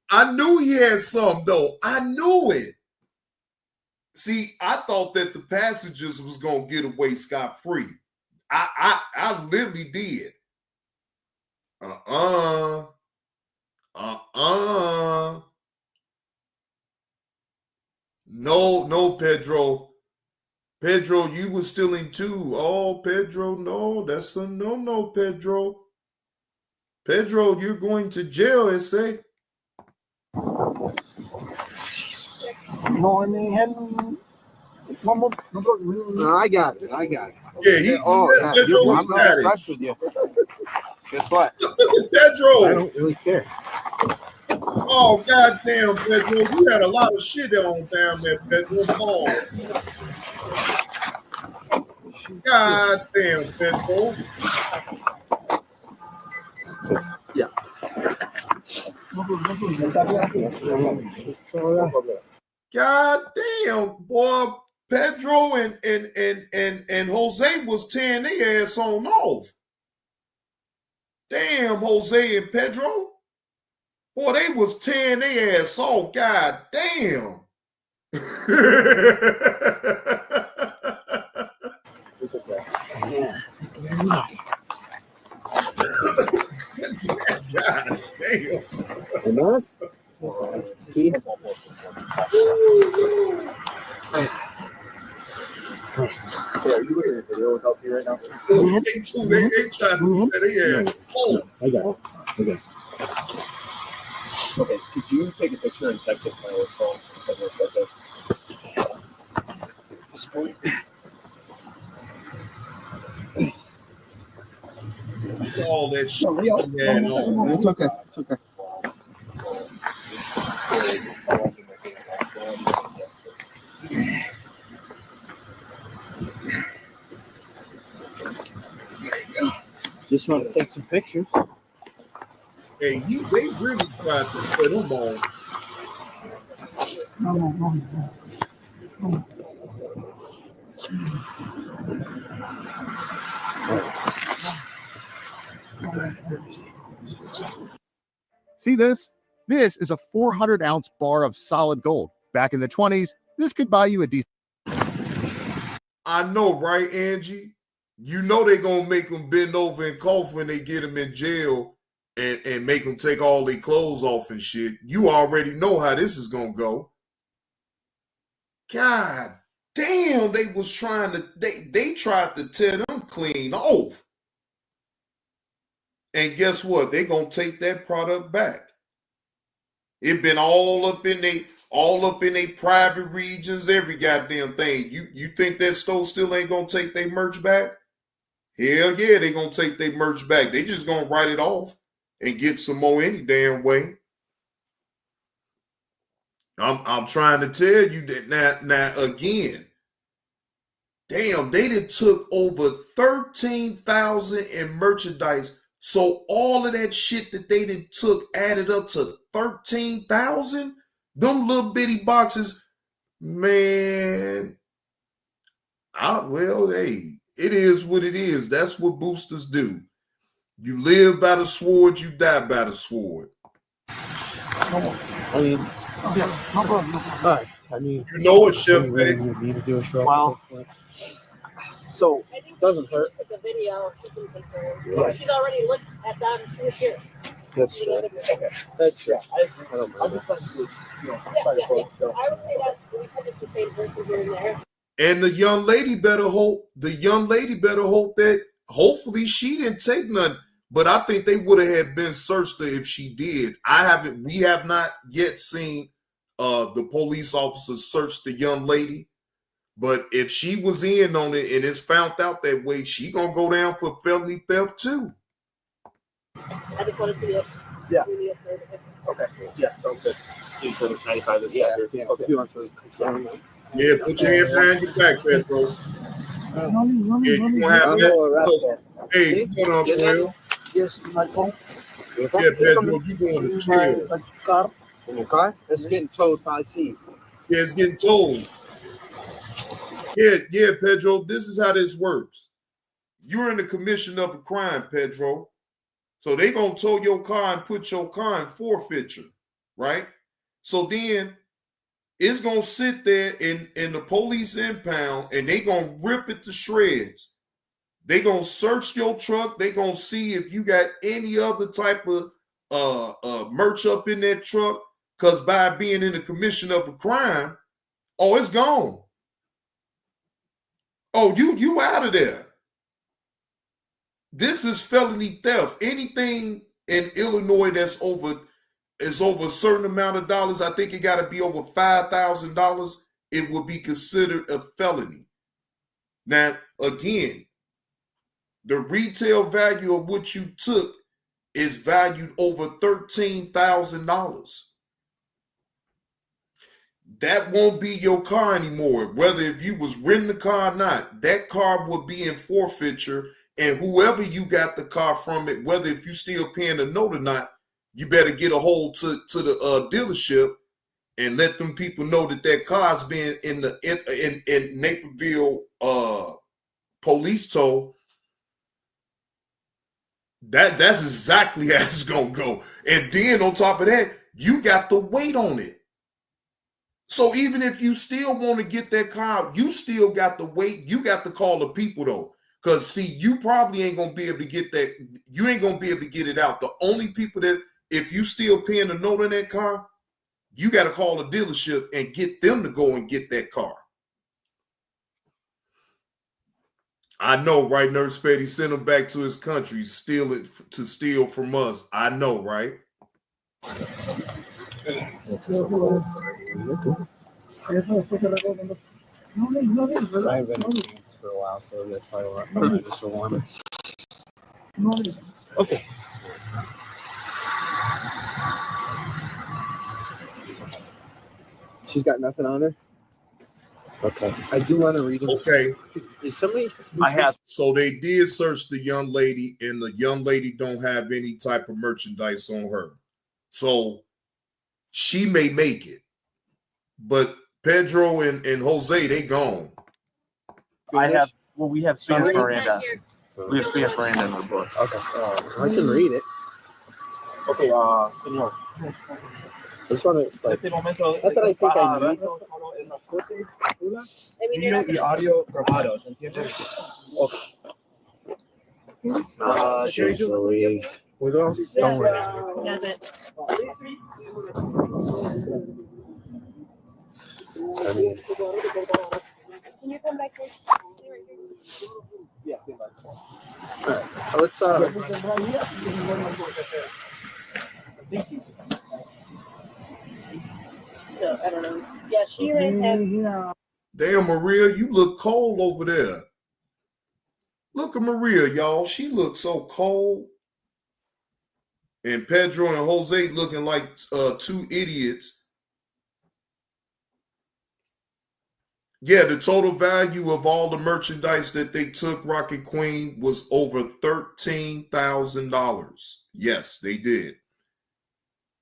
I knew he had some though. I knew it. See, I thought that the passengers was gonna get away scot-free. I literally did. No, Pedro. Pedro, you were stealing too. Oh, Pedro, no, that's a no, Pedro. Pedro, you're going to jail, I say. No, Nihel. One more. No problem. No, I got it. Yeah, I'm not impressed with you. Guess what? Pedro. I don't really care. Oh, goddamn, Pedro. You had a lot of shit on down there, Pedro. Oh. Goddamn, Pedro. Yeah. God damn, boy. Pedro and Jose was tearing their ass on off. Damn, Jose and Pedro. Boy, they was tearing their ass off. God damn. God damn. Nice? Key? Yeah, are you looking at the video without me right now? Oh, they too. They tried to do that. They had. Oh, I got it. Okay. Okay, could you take a picture and text it to my phone? This point. all that shit. It's okay. It's okay. Just want to take some pictures. Hey, they really tried to put them on. See this? This is a 400-ounce bar of solid gold. Back in the 20s, this could buy you a decent. I know, right, Angie? You know they're going to make them bend over and cough when they get them in jail and make them take all their clothes off and shit. You already know how this is going to go. God damn, they was trying to, they tried to tear them clean off. And guess what? They're going to take that product back. It been all up in they private regions, every goddamn thing. You think that store still ain't gonna take their merch back? Hell yeah, they gonna take their merch back. They just gonna write it off and get some more any damn way. I'm trying to tell you that now again. Damn, they done took over 13,000 in merchandise. So all of that shit that they done took added up to 13,000. Them little bitty boxes, man. Well, hey, it is what it is. That's what boosters do. You live by the sword, you die by the sword. I mean, all right. I mean, you know what, Chef? Need to do a show. Well, so it doesn't hurt. Took a video. She can confirm. Yeah. She's already looked at them. She was here. That's true. That's true. I agree. I don't I'm mind just trying to, Yeah. I would say that because it's the same person here and there. And the young lady better hope that hopefully she didn't take none. But I think they would have been searched her if she did. We have not yet seen the police officers search the young lady. But if she was in on it and it's found out that way, she gonna go down for felony theft too. I just want to see it. Yeah. Okay. Yeah. Sounds good. You said 95 is Yeah. standard. Yeah. Okay. If you want to concern. Yeah, put your hand behind your back, Pedro. Yeah, you gonna have that. Hey, hold on, Pedro. Yes, my phone. Yeah, Pedro, you going to jail. My car. In your car? It's getting towed by seas. Yeah, it's getting towed. Yeah, Pedro, this is how this works. You're in the commission of a crime, Pedro. So they gonna tow your car and put your car in forfeiture, right? So then it's gonna sit there in the police impound and they gonna rip it to shreds. They gonna search your truck. They gonna see if you got any other type of merch up in that truck. Cause by being in the commission of a crime, oh, it's gone. Oh, you out of there. This is felony theft. Anything in Illinois that's over a certain amount of dollars, I think it got to be over $5,000, it would be considered a felony. Now, again, the retail value of what you took is valued over $13,000. That won't be your car anymore. Whether if you was renting the car or not, that car will be in forfeiture. And whoever you got the car from it, whether if you still paying a note or not, you better get a hold to the dealership and let them people know that car's been in Naperville police tow. That's exactly how it's gonna go. And then on top of that, you got to wait on it. So even if you still want to get that car, you still got to wait. You got to call the people though. Because see, you probably ain't gonna be able to get that, you ain't gonna be able to get it out. The only people that, if you still paying a note on that car, You got to call a dealership and get them to go and get that car. I know, right? Nurse Petty sent him back to his country, steal from us. I know, right? I haven't been eating for a while, so that's probably why it's so warm. Okay. She's got nothing on her? Okay. I do want to read it. Okay. Is somebody... I have. So they did search the young lady, and the young lady don't have any type of merchandise on her. So she may make it. But Pedro and Jose, they gone. I have. Well, we have Spanish Miranda. We have Spanish Miranda in our books. Okay. I can read it. Okay, señor. I just want to, like, not that I think I need. Video y audio grabados, ¿entiendes? Jeez Louise. We're going somewhere. Does it? I mean, Can you come back here? Yeah. all right. Let's No, I don't know. Yeah, she ran have. Damn, Maria, you look cold over there. Look at Maria, y'all. She looks so cold. And Pedro and Jose looking like two idiots. Yeah, the total value of all the merchandise that they took, Rocket Queen, was over $13,000. Yes, they did.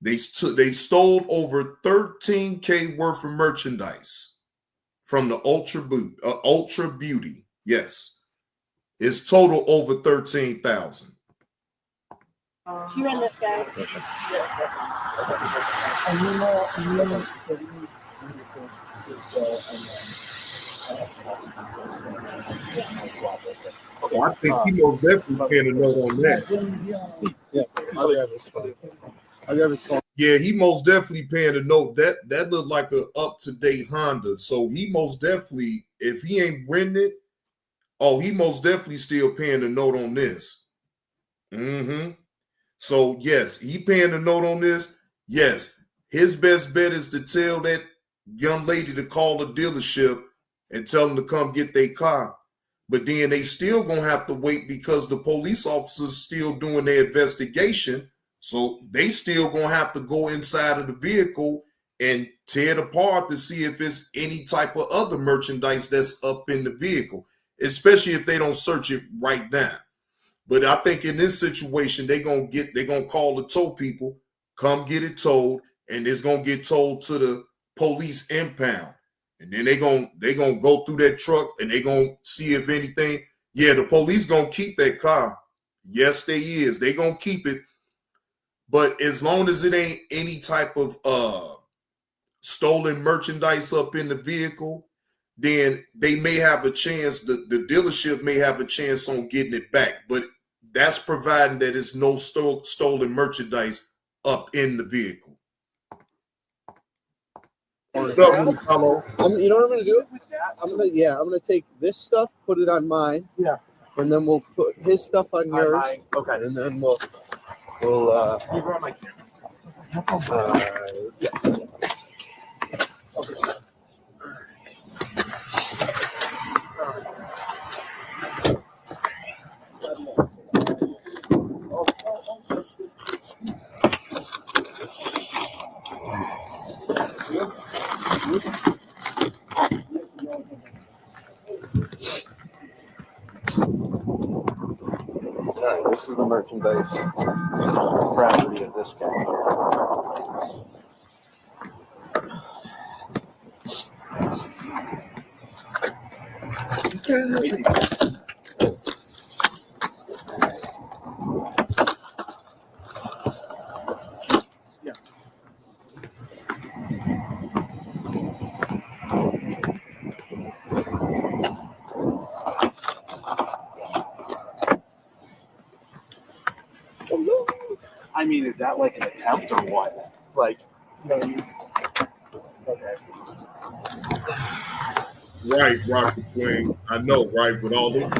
They stole over $13K worth of merchandise from the Ultra Beauty. Yes, it's total over $13,000. She ran this guy. Okay, I think he most definitely paying a note on that. yeah, I'll grab his phone. Yeah, he most definitely paying a note. That looked like a up-to-date Honda. So he most definitely, if he ain't renting it, he most definitely still paying a note on this. Mm-hmm. So yes, he paying a note on this. Yes, his best bet is to tell that young lady to call the dealership and tell them to come get their car. But then they still gonna have to wait because the police officers still doing their investigation. So they still gonna have to go inside of the vehicle and tear it apart to see if it's any type of other merchandise that's up in the vehicle, especially if they don't search it right now. But I think in this situation, they're gonna call the tow people, come get it towed, and it's gonna get towed to the police impound. And then they're gonna go through that truck and they're gonna see if anything. Yeah, the police gonna keep that car. Yes, they is. They gonna keep it. But as long as it ain't any type of stolen merchandise up in the vehicle, then they may have a chance, the dealership may have a chance on getting it back. But that's providing that it's no stolen merchandise up in the vehicle. You know what I'm gonna do? I'm gonna take this stuff, put it on mine. Yeah. And then we'll put his stuff on yours. Okay. And then we'll You brought my camera. yeah. This is the merchandise property of this guy. I mean, is that like an attempt or what? Like, you know what I mean? Right, Rocket Wing. I know, right? With all this.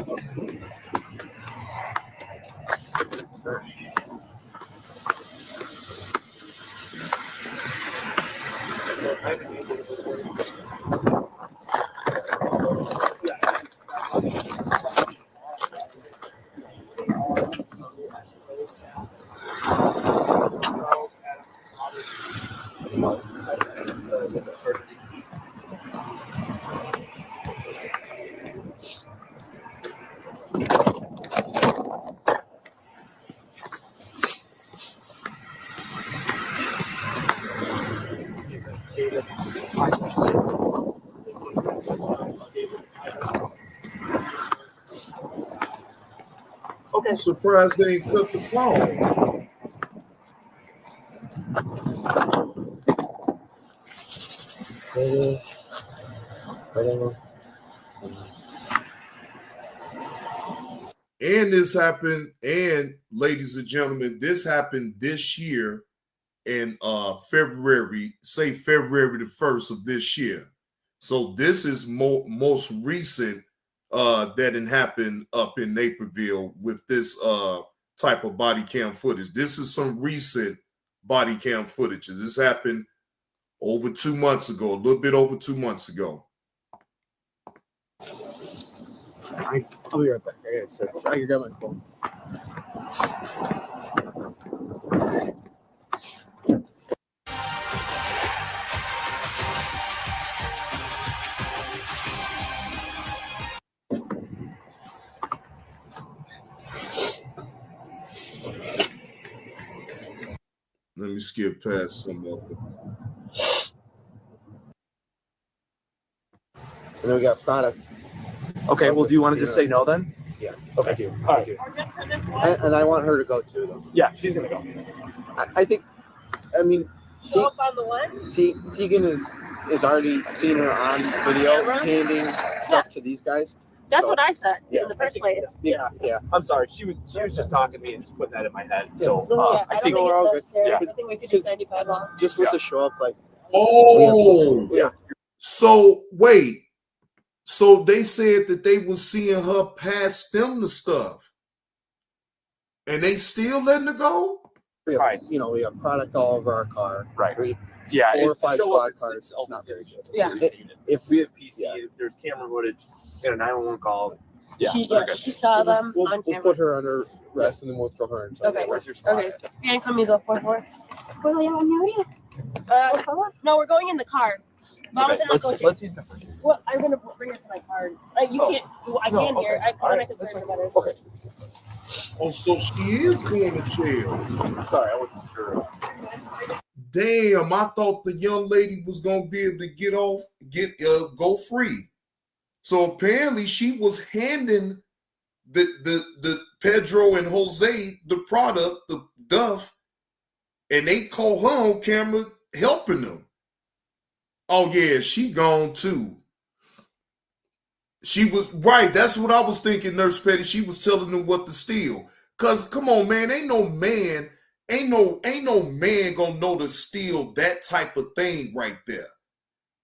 Okay. I'm surprised they ain't cut the clone. And this happened, and ladies and gentlemen, this happened this year in February, say February the 1st of this year. So this is most recent that it happened up in Naperville with this type of body cam footage. This is some recent body cam footage. This happened over 2 months ago, a little bit over 2 months ago. I'll be right back. I gotta search. I can grab my phone. Let me skip past some of it. And then we got product. Okay, well, do you want to just say no then? Yeah. Okay. I do. All I right. do. Or just for this one? And I want her to go too, though. Yeah, she's gonna go. I think. I mean, Show up on the one? Tegan is already seen her on video Camera? handing stuff to these guys. That's So, what I said yeah. in the first place. Yeah. Yeah. I'm sorry. She was just talking to me and just putting that in my head. So Yeah, I I don't think think we're all it's good. necessary. Yeah. I think we could just 95 on. Just with the show up, like. Oh, yeah. So wait. So they said that they was seeing her pass them the stuff, and they still letting her go? We have, Right. You know, we have product all over our car. Right. We have Yeah. 4 or it's 5 show squad up, cars. It's not very good. Yeah. If We have PC. Yeah. There's camera footage and a 911 call. Yeah. She saw them we'll on we'll camera. put her under rest and then we'll throw her into. Okay. Where's your spot? Okay. Bien conmigo, por favor. ¿Puedo llevarme ahorita? Por favor. No, we're going in the car. Vamos en el coche. Let's Well, I'm gonna bring her to my car. Like you can't. I No, can hear. okay. I All right, can that's concern fine. about it. Okay. Oh, so she is going to jail. Sorry, I wasn't sure. Damn, I thought the young lady was gonna be able to go free. So apparently she was handing the Pedro and Jose the product, the Duff, and they caught her on camera helping them. Oh yeah, she gone too. She was right. That's what I was thinking, Nurse Petty. She was telling them what to steal. Cause come on, man, ain't no man gonna know to steal that type of thing right there.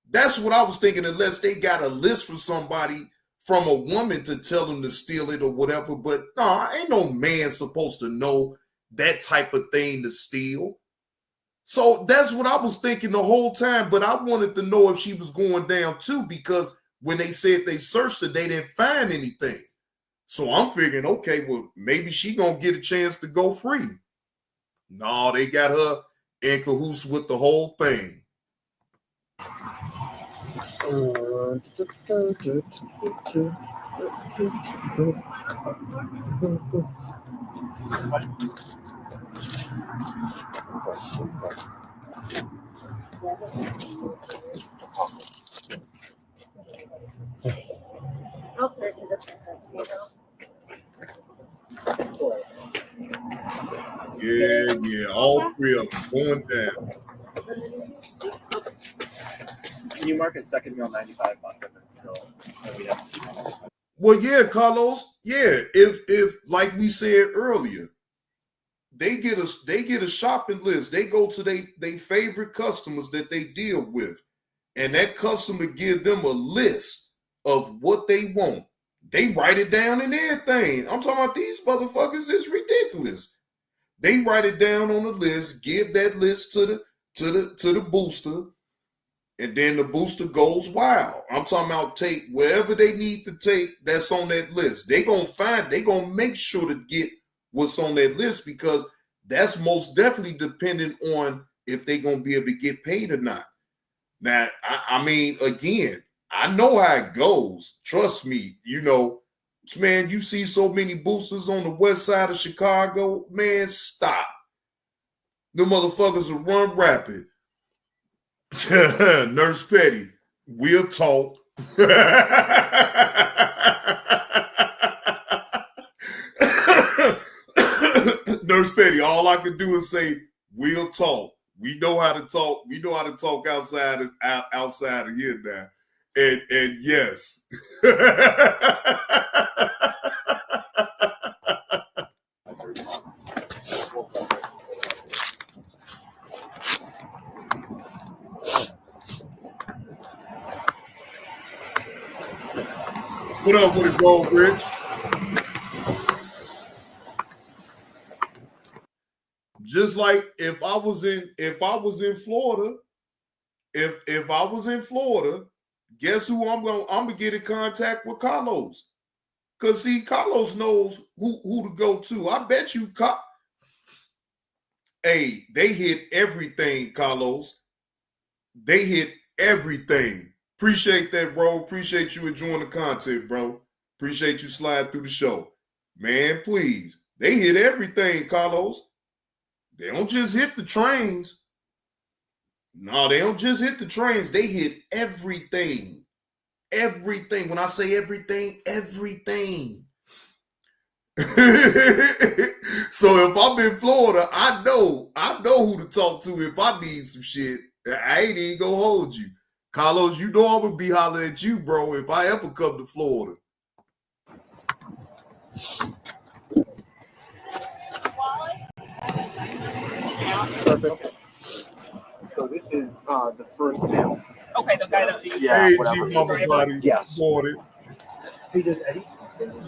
That's what I was thinking, unless they got a list from somebody, from a woman to tell them to steal it or whatever. But no, ain't no man supposed to know that type of thing to steal. So that's what I was thinking the whole time. But I wanted to know if she was going down too, because when they said they searched her, they didn't find anything. So I'm figuring, okay, well, maybe she gonna get a chance to go free. No, they got her in cahoots with the whole thing. I'll search it if it's Yeah, all 3 of them going down. Can you mark a second meal 95 on Well, yeah, Carlos. Yeah, if like we said earlier, they get a shopping list. They go to they favorite customers that they deal with, and that customer give them a list of what they want. They write it down and everything. I'm talking about these motherfuckers is ridiculous. They write it down on the list, give that list to the booster, and then the booster goes wild. I'm talking about take wherever they need to take that's on that list. They gonna make sure to get what's on that list, because that's most definitely dependent on if they gonna be able to get paid or not. Now, I mean, again, I know how it goes. Trust me, man, you see so many boosters on the west side of Chicago, man, stop. The motherfuckers will run rapid. Nurse Petty, we'll talk. Nurse Petty, all I can do is say, we'll talk. We know how to talk. We know how to talk outside of here now. And yes. What up with it, Gold Bridge? Just like if I was in Florida, if I was in Florida, guess who I'm gonna get in contact with? Carlos. Cause see, Carlos knows who to go to. I bet you hey, they hit everything, Carlos. They hit everything. Appreciate that, bro. Appreciate you enjoying the content, bro. Appreciate you slide through the show. Man, please. They hit everything, Carlos. They don't just hit the trains. No, they don't just hit the trains. They hit everything. Everything. When I say everything, everything. So if I'm in Florida, I know who to talk to if I need some shit. I ain't even gonna hold you. Carlos, you know I'm gonna be hollering at you, bro, if I ever come to Florida. Perfect. So this is the first panel. Okay, the guy that. Yeah, hey, whatever. Mama Buddy. Yes. Morning.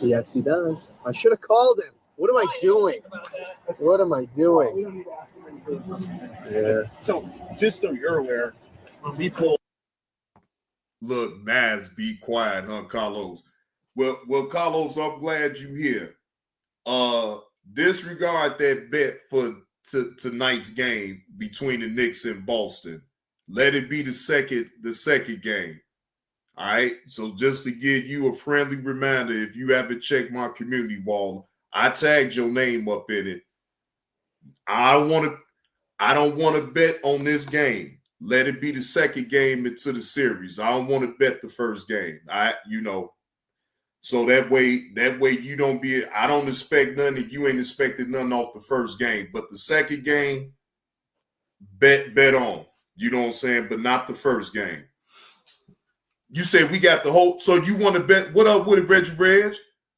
Yes, he does. I should have called him. What am I doing? What am I doing? Yeah. So, just so you're aware, when we pull. Look, Naz, be quiet, huh, Carlos? Well, Carlos, I'm glad you're here. Disregard that bet for tonight's game between the Knicks and Boston. Let it be the second game. All right. So just to give you a friendly reminder, if you haven't checked my community wall, I tagged your name up in it. I don't want to bet on this game. Let it be the second game into the series. I don't want to bet the first game. So that way you don't be. I don't expect nothing, and you ain't expected nothing off the first game. But the second game, bet on. You know what I'm saying? But not the first game. You said we got the whole. So you want to bet? What up with it, Reggie Reg?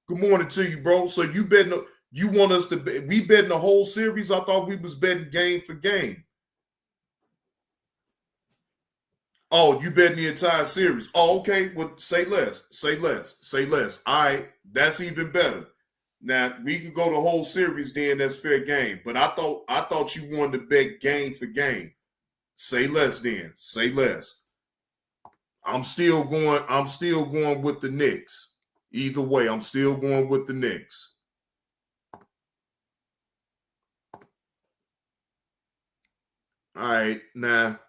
Good morning to you, bro. So you betting? You want us to bet? We betting the whole series? I thought we was betting game for game. Oh, you betting the entire series? Oh, okay. Well, say less. All right, that's even better. Now we could go the whole series. Then that's fair game. But I thought you wanted to bet game for game. Say less. Then say less. I'm still going with the Knicks. Either way, I'm still going with the Knicks. All right, now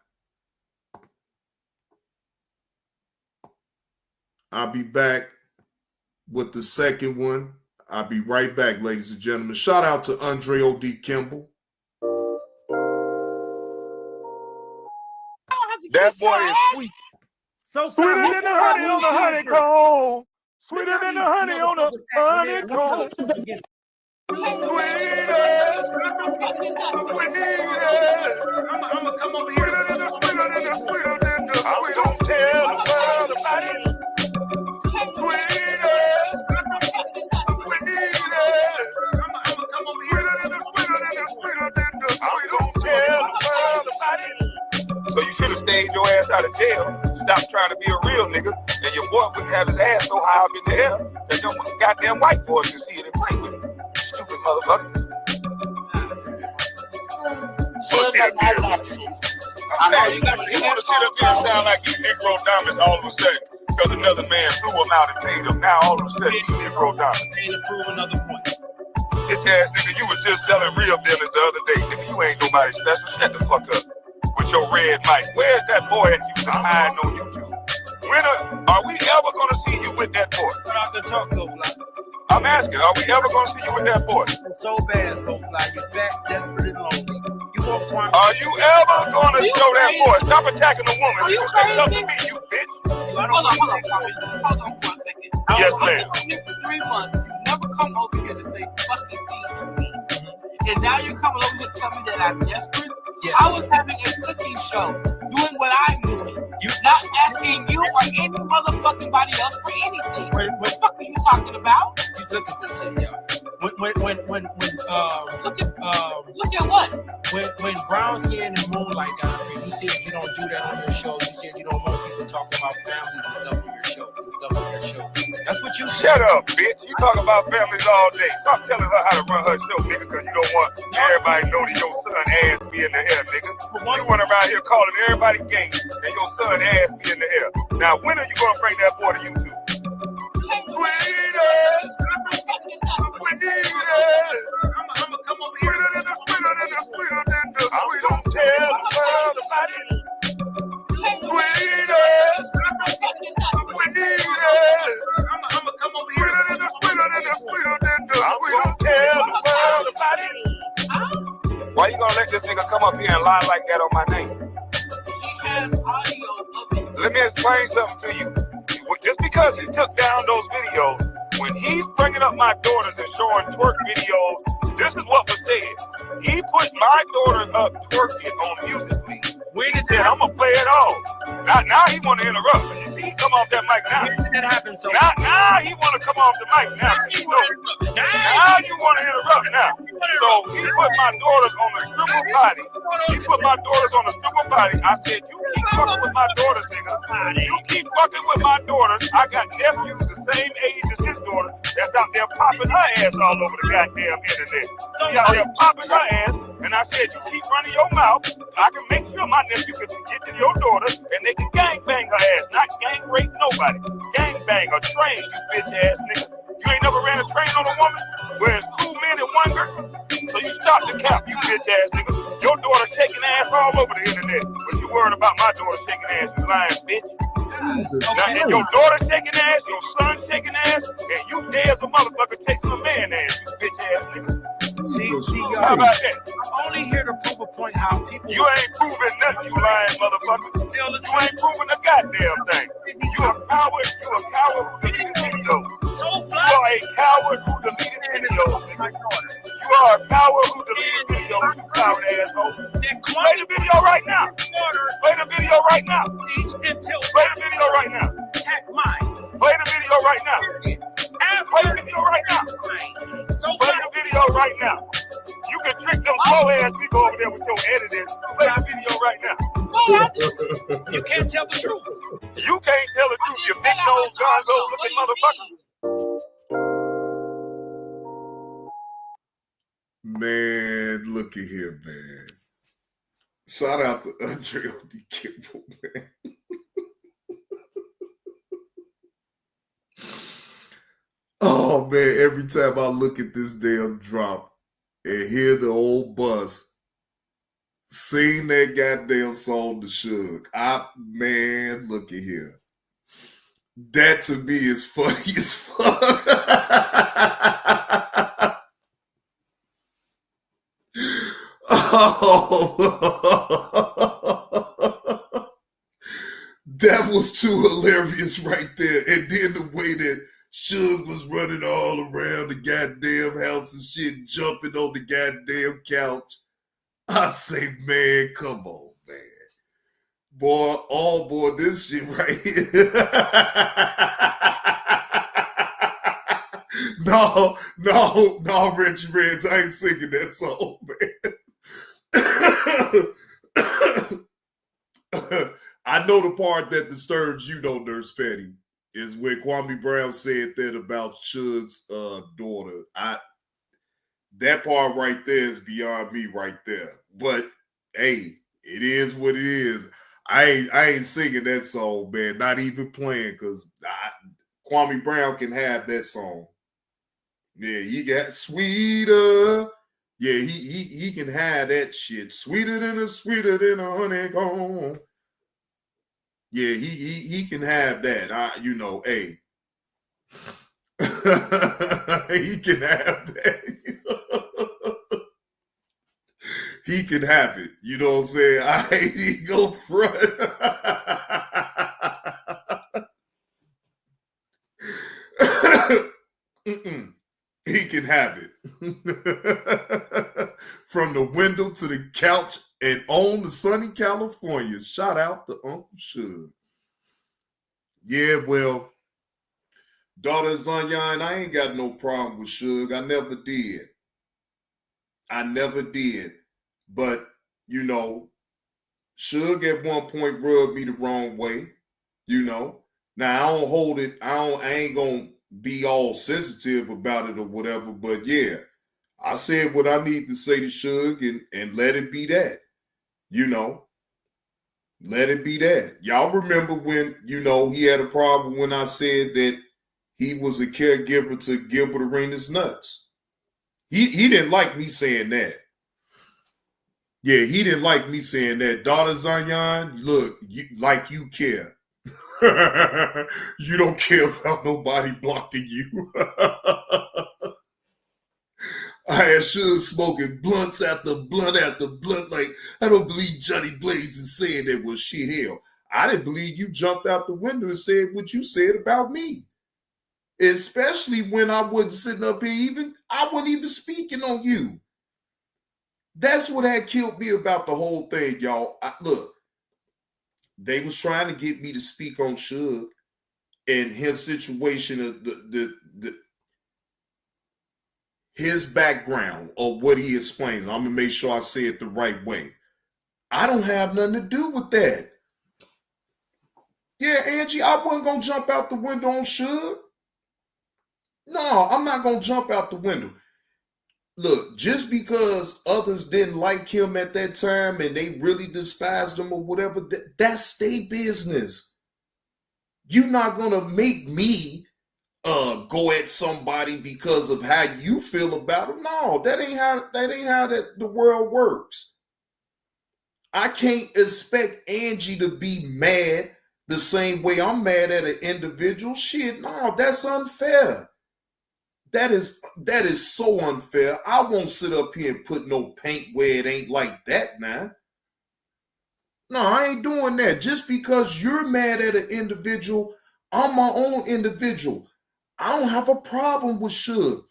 I'll be back with the second one. I'll be right back, ladies and gentlemen. Shout out to Andre O.D. Kimball. That boy is sweet. So sweeter than the honey on the honeycomb. Sweeter than the honey on the honeycomb. I'ma come over here. Sweeter than the we don't tell the world about it. I'ma come over here. Sweeter than the we don't tell the world about it. So you should have stayed paid your ass out of jail, stop trying to be a real nigga, and your boy wouldn't have his ass so high up in the air that them goddamn white boys can see it and play with it. Stupid motherfucker. Look at this. Man, you want to sit up here and sound like you Negro Diamonds all of a sudden because another man flew him out and paid him. Now all of a sudden you Negro Diamonds. Prove another point. Bitch ass nigga, you was just selling real dinners the other day. Nigga, you ain't nobody special. Shut the fuck up with your red mic. Where's that boy at you been hiding on YouTube? When are we ever going to see you with that boy? Stop the talk, so fly. I'm asking, are we ever going to see you with that boy? So bad, so fly. You fat, desperate, and lonely. Are you ever going to show that boy? Stop attacking a woman. You say something to me, you bitch. Hold on for a second. Yes, ma'am. For 3 months, you never come over here to say fucking things to me. And now you're coming over here to tell me that I'm desperate? Yes. I was having a cooking show, doing what I'm doing. You not asking you or any motherfucking body else for anything. What the fuck are you talking about? You look at this shit, yo. Look at what? When Brown Skin and Moonlight got up here, you said you don't do that on your show. You said you don't want people talking about families and stuff on your show. That's what you said. Shut up, bitch. You talk about families all day. Stop telling her how to run her show, nigga, because you don't want everybody to know that your son ass be in the air, nigga. You run around here calling everybody gay and your son ass be in the air. Now, when are you going to bring that boy to YouTube? I'ma come over here. I'm gonna tell the world about it. I'ma come over here. I'm gonna tell the world about it. Why you gonna let this nigga come up here and lie like that on my name? He has audio of it. Let me explain something to you. Just because he took down those videos, when he's bringing up my daughters and showing twerk videos, this is what was said. He put my daughter up twerking on Musical.ly. He said, I'm going to play it all. Now he want to interrupt. You see, he come off that mic now. When did that happen? So now he want to come off the mic now. Now you want to interrupt now. So he put my daughters on the stripper body. I said, you keep fucking with my daughters, nigga. You keep fucking with my daughters. I got nephews the same age as his daughter that's out there popping her ass all over the goddamn internet. She out there popping her ass. And I said, you keep running your mouth. I can make sure my nephew can get to your daughter and they can gang bang her ass, not gang rape nobody. Gang bang a train, you bitch ass nigga. You ain't never ran a train on a woman where it's 2 men and 1 girl. So you stop the cap, you bitch ass nigga. Your daughter shaking ass all over the internet. But you worried about my daughter shaking ass, you lying bitch. Now, if your daughter shaking ass, your son shaking ass, and you dead as a motherfucker chasing a man ass, you bitch ass nigga. See, how about that? I'm only here to prove a point how people. You ain't proving nothing, you lying motherfucker. You ain't proving a goddamn thing. You a coward who deleted videos. You are a coward who deleted videos, nigga. You are a coward who deleted videos, you coward asshole. Play the video right now. Play the video right now. Play the video right now. Attack mine. Play the video right now. Play the video right now. Play the video right now. You can trick them slow ass people over there with your editing. Play the video right now. You can't tell the truth. You can't tell the truth, you big nose gonzo looking motherfucker. Man, looky here, man. Shout out to Andre on the Kimball, man. Oh man, every time I look at this damn drop and hear the old bus sing that goddamn song to Suge, man, looky here. That to me is funny as fuck. That was too hilarious right there. And then the way that Suge was running all around the goddamn house and shit, jumping on the goddamn couch. I say, man, come on, man. Boy, this shit right here. No, Reggie Reg, I ain't singing that song, man. I know the part that disturbs you, though, Nurse Petty, is when Kwame Brown said that about Suge's daughter. That part right there is beyond me right there. But hey, it is what it is. I ain't singing that song, man. Not even playing, because Kwame Brown can have that song. Yeah, he got sweeter. Yeah, he can have that shit. Sweeter than a honeycomb. Yeah, he can have that. Hey. He can have that. He can have it. You know what I'm saying? I ain't go front. He can have it. From the window to the couch and on to sunny California. Shout out to Uncle Suge. Yeah, well, daughter Zanyan, I ain't got no problem with Suge. I never did. But, Suge at one point rubbed me the wrong way, Now, I don't hold it. I ain't going to be all sensitive about it or whatever. But, yeah, I said what I need to say to Suge and let it be that, Let it be that. Y'all remember when, he had a problem when I said that he was a caregiver to Gilbert Arenas Nuts. He didn't like me saying that. Yeah, he didn't like me saying that. Daughter Zion, look, you care. You don't care about nobody blocking you. I had Suge smoking blunts after blunt after blunt. Like, I don't believe Johnny Blaze is saying that. Well, shit, hell, I didn't believe you jumped out the window and said what you said about me. Especially when I wasn't sitting up here I wasn't even speaking on you. That's what had killed me about the whole thing, y'all. Look, they was trying to get me to speak on Suge and his situation of his background of what he explains. I'm gonna make sure I say it the right way. I don't have nothing to do with that. Yeah, Angie, I wasn't gonna jump out the window on Suge. No, I'm not gonna jump out the window. Look, just because others didn't like him at that time and they really despised him or whatever, that's their business. You're not gonna make me go at somebody because of how you feel about them. No, that ain't how the world works. I can't expect Angie to be mad the same way I'm mad at an individual. Shit, no, that's unfair. That is so unfair. I won't sit up here and put no paint where it ain't like that now. No, I ain't doing that. Just because you're mad at an individual, I'm my own individual. I don't have a problem with Suge.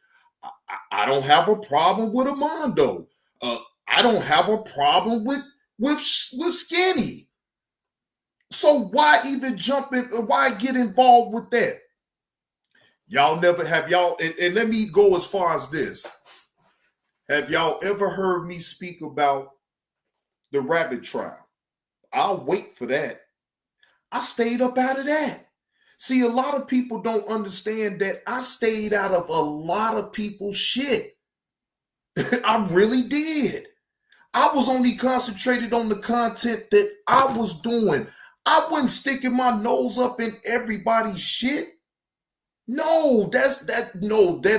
I don't have a problem with Armando. I don't have a problem with Skinny. So why even jump in? Why get involved with that? Y'all never have y'all, and let me go as far as this. Have y'all ever heard me speak about the rabbit trial? I'll wait for that. I stayed up out of that. See, a lot of people don't understand that I stayed out of a lot of people's shit. I really did. I was only concentrated on the content that I was doing. I wasn't sticking my nose up in everybody's shit. No, that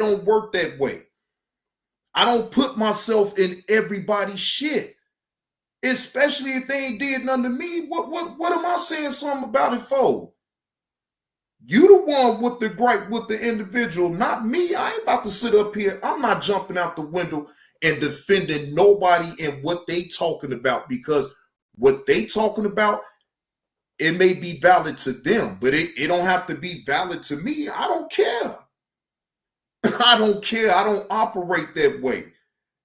don't work that way. I don't put myself in everybody's shit. Especially if they ain't did nothing to me. What am I saying something about it for? You the one with the gripe with the individual, not me. I ain't about to sit up here. I'm not jumping out the window and defending nobody and what they talking about, because what they talking about, it may be valid to them, but it don't have to be valid to me. I don't care. I don't care. I don't operate that way.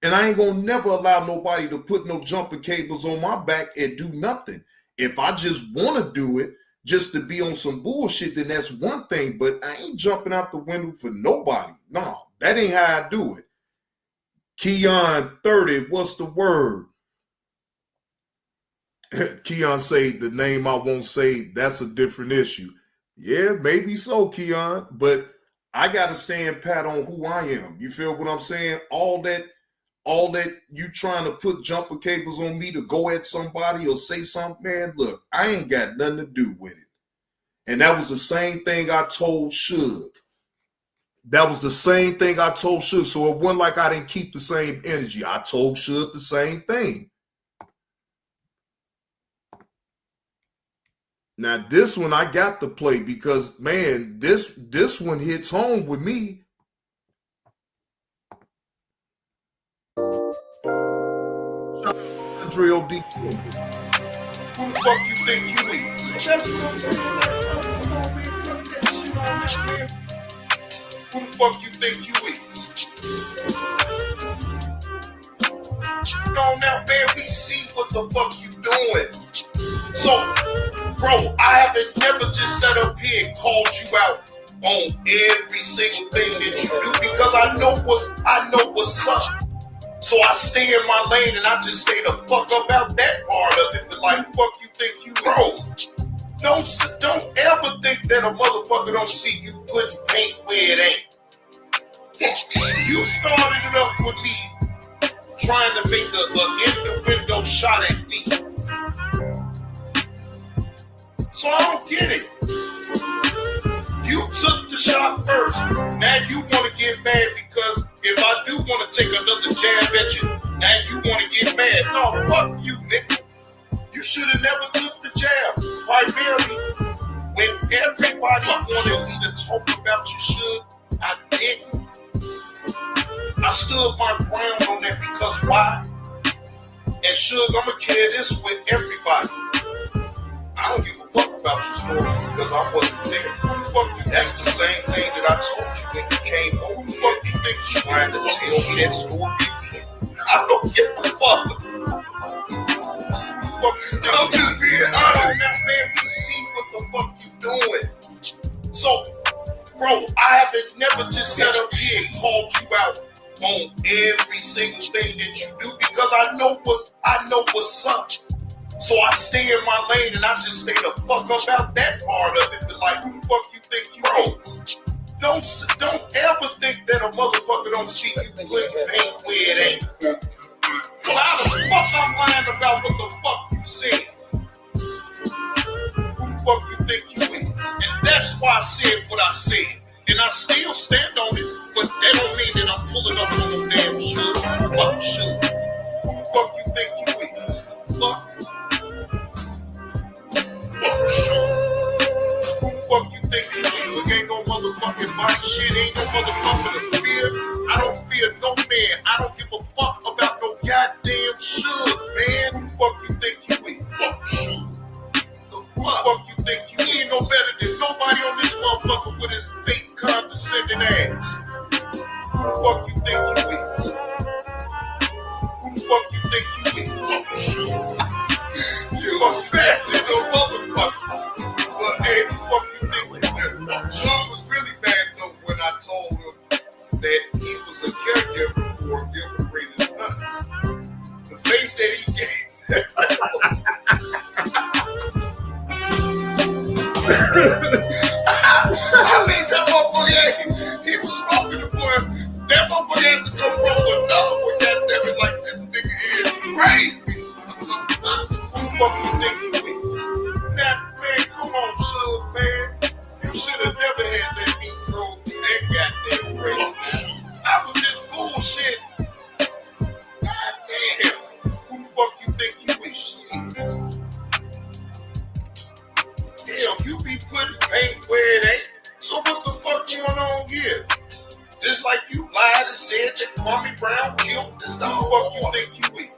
And I ain't going to never allow nobody to put no jumping cables on my back and do nothing. If I just want to do it just to be on some bullshit, then that's one thing. But I ain't jumping out the window for nobody. No, that ain't how I do it. Keon 30, what's the word? Keon say the name I won't say, that's a different issue. Yeah, maybe so, Keon, but I gotta stand pat on who I am. You feel what I'm saying? All that you trying to put jumper cables on me to go at somebody or say something, man, look, I ain't got nothing to do with it. And that was the same thing I told Suge. So it wasn't like I didn't keep the same energy. I told Suge the same thing. Now this one I got to play because, man, this one hits home with me. Drill D. Who the fuck you think you is? That's what I'm saying. Like, come on, man, cut that shit on that, man. Who the fuck you think you is? No, now, man, we see what the fuck you doing. So, bro, I haven't never just sat up here and called you out on every single thing that you do because I know what's up. So I stay in my lane and I just stay the fuck about that part of it. But like, fuck you think you is? Don't ever think that a motherfucker don't see you putting paint where it ain't. You started it up with me trying to make a in-the-window shot at me. So I don't get it. You took the shot first. Now you want to get mad because if I do want to take another jab at you, now you want to get mad. No, fuck you, nigga. You should have never took the jab. Primarily, when everybody wanted me to talk about you, Suge, I didn't. I stood my ground on that because why? And Suge, I'm going to carry this with everybody. I don't give a fuck about your story because I wasn't there. Fuck you. That's the same thing that I told you when you came over here. Fuck you think you're trying to tell me that story again? I don't give a fuck. Fuck you. I'm just being honest now, man. We see what the fuck you doing. So, bro, I haven't never just sat up here and called you out on every single thing that you do because I know what's up. So I stay in my lane and I just stay the fuck about that part of it. But like, who the fuck you think you is? Don't ever think that a motherfucker don't see you putting paint where it ain't. So how the fuck I'm lying about what the fuck you said? Who the fuck you think you is? And that's why I said what I said. And I still stand on it, but that don't mean that I'm pulling up on no damn shit. Fuck shit. Who the fuck you think you is? Fuck. Who the fuck you think you is? Ain't no motherfucking body shit. Ain't no motherfucking fear. I don't fear no man. I don't give a fuck about no goddamn Suge, man. Who the fuck you think you is? Fuck. Who the fuck you think you is? He ain't no better than nobody on this motherfucker with his fake condescending ass. Who the fuck you think you is? Who the fuck you think you is? You a fat little motherfucker. But hey, who the fuck you think you is? Sean was really bad though when I told him that he was a caregiver for Gilbert Arenas nuts. The face that he gave. I mean, that motherfucker, he was smoking the boy. That motherfucker had to go roll another one. Goddamn it, like this nigga is crazy. Who the fuck you think you is? Now, man, come on, Suge, man. You should have never had that me throw that goddamn crazy. I was just bullshit. Goddamn. Who the fuck you think you is? Damn, you be putting paint where it ain't. So what the fuck going on here? Just like you lied and said that Kwame Brown killed this dog. Who the fuck you think you is?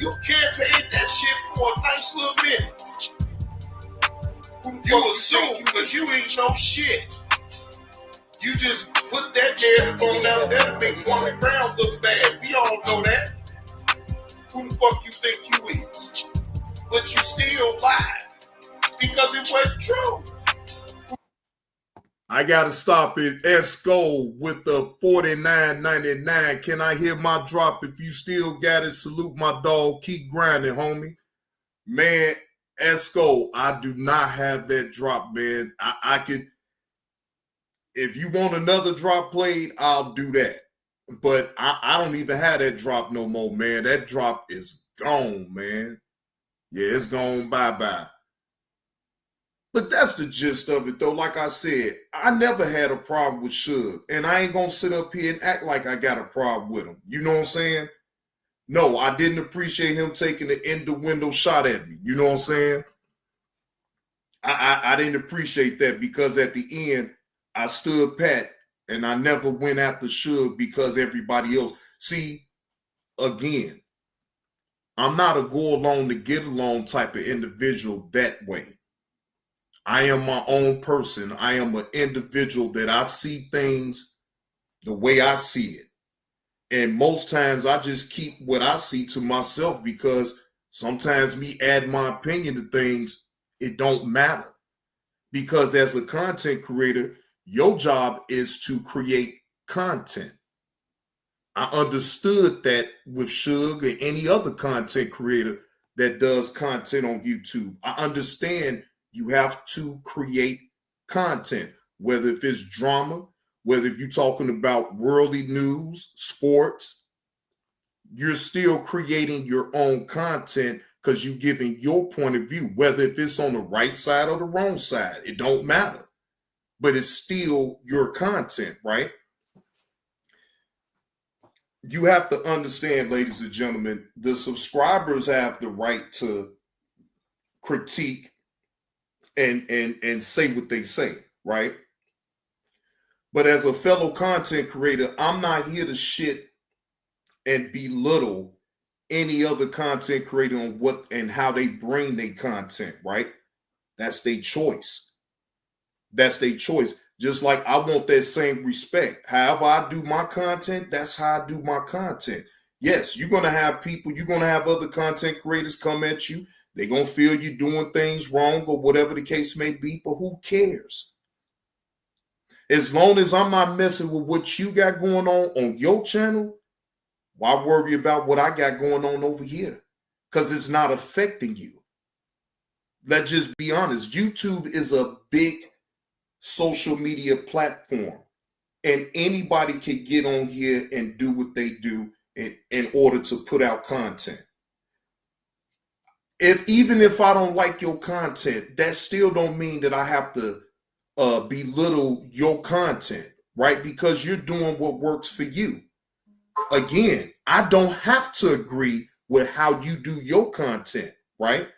You can't pay that shit for a nice little minute. You assume because you ain't no shit. You just put that narrative on out there to make Kwame Brown look bad. We all know that. Who the fuck you think you is? But you still lied because it wasn't true. I gotta stop it. Esco with the $49.99. Can I hear my drop? If you still got it, salute my dog. Keep grinding, homie. Man, Esco, I do not have that drop, man. I could, if you want another drop played, I'll do that. But I don't even have that drop no more, man. That drop is gone, man. Yeah, it's gone bye-bye. But that's the gist of it, though. Like I said, I never had a problem with Suge. And I ain't going to sit up here and act like I got a problem with him. You know what I'm saying? No, I didn't appreciate him taking the end-the-window shot at me. You know what I'm saying? I didn't appreciate that because at the end, I stood pat and I never went after Suge because everybody else. See, again, I'm not a go along to get along type of individual that way. I am my own person. I am an individual that I see things the way I see it. And most times I just keep what I see to myself because sometimes me add my opinion to things, it don't matter. Because as a content creator, your job is to create content. I understood that with Suge and any other content creator that does content on YouTube. I understand you have to create content, whether if it's drama, whether if you're talking about worldly news, sports, you're still creating your own content because you're giving your point of view, whether if it's on the right side or the wrong side, it don't matter. But it's still your content, right? You have to understand, ladies and gentlemen, the subscribers have the right to critique and say what they say, right? But as a fellow content creator, I'm not here to shit and belittle any other content creator on what and how they bring their content, right? That's their choice. That's their choice. Just like I want that same respect. However I do my content, that's how I do my content. Yes, you're going to have people, you're going to have other content creators come at you. They're going to feel you're doing things wrong or whatever the case may be, but who cares? As long as I'm not messing with what you got going on your channel, why worry about what I got going on over here? Because it's not affecting you. Let's just be honest. YouTube is a big social media platform, and anybody can get on here and do what they do in order to put out content. Even if I don't like your content, that still don't mean that I have to belittle your content, right? Because you're doing what works for you. Again, I don't have to agree with how you do your content, right?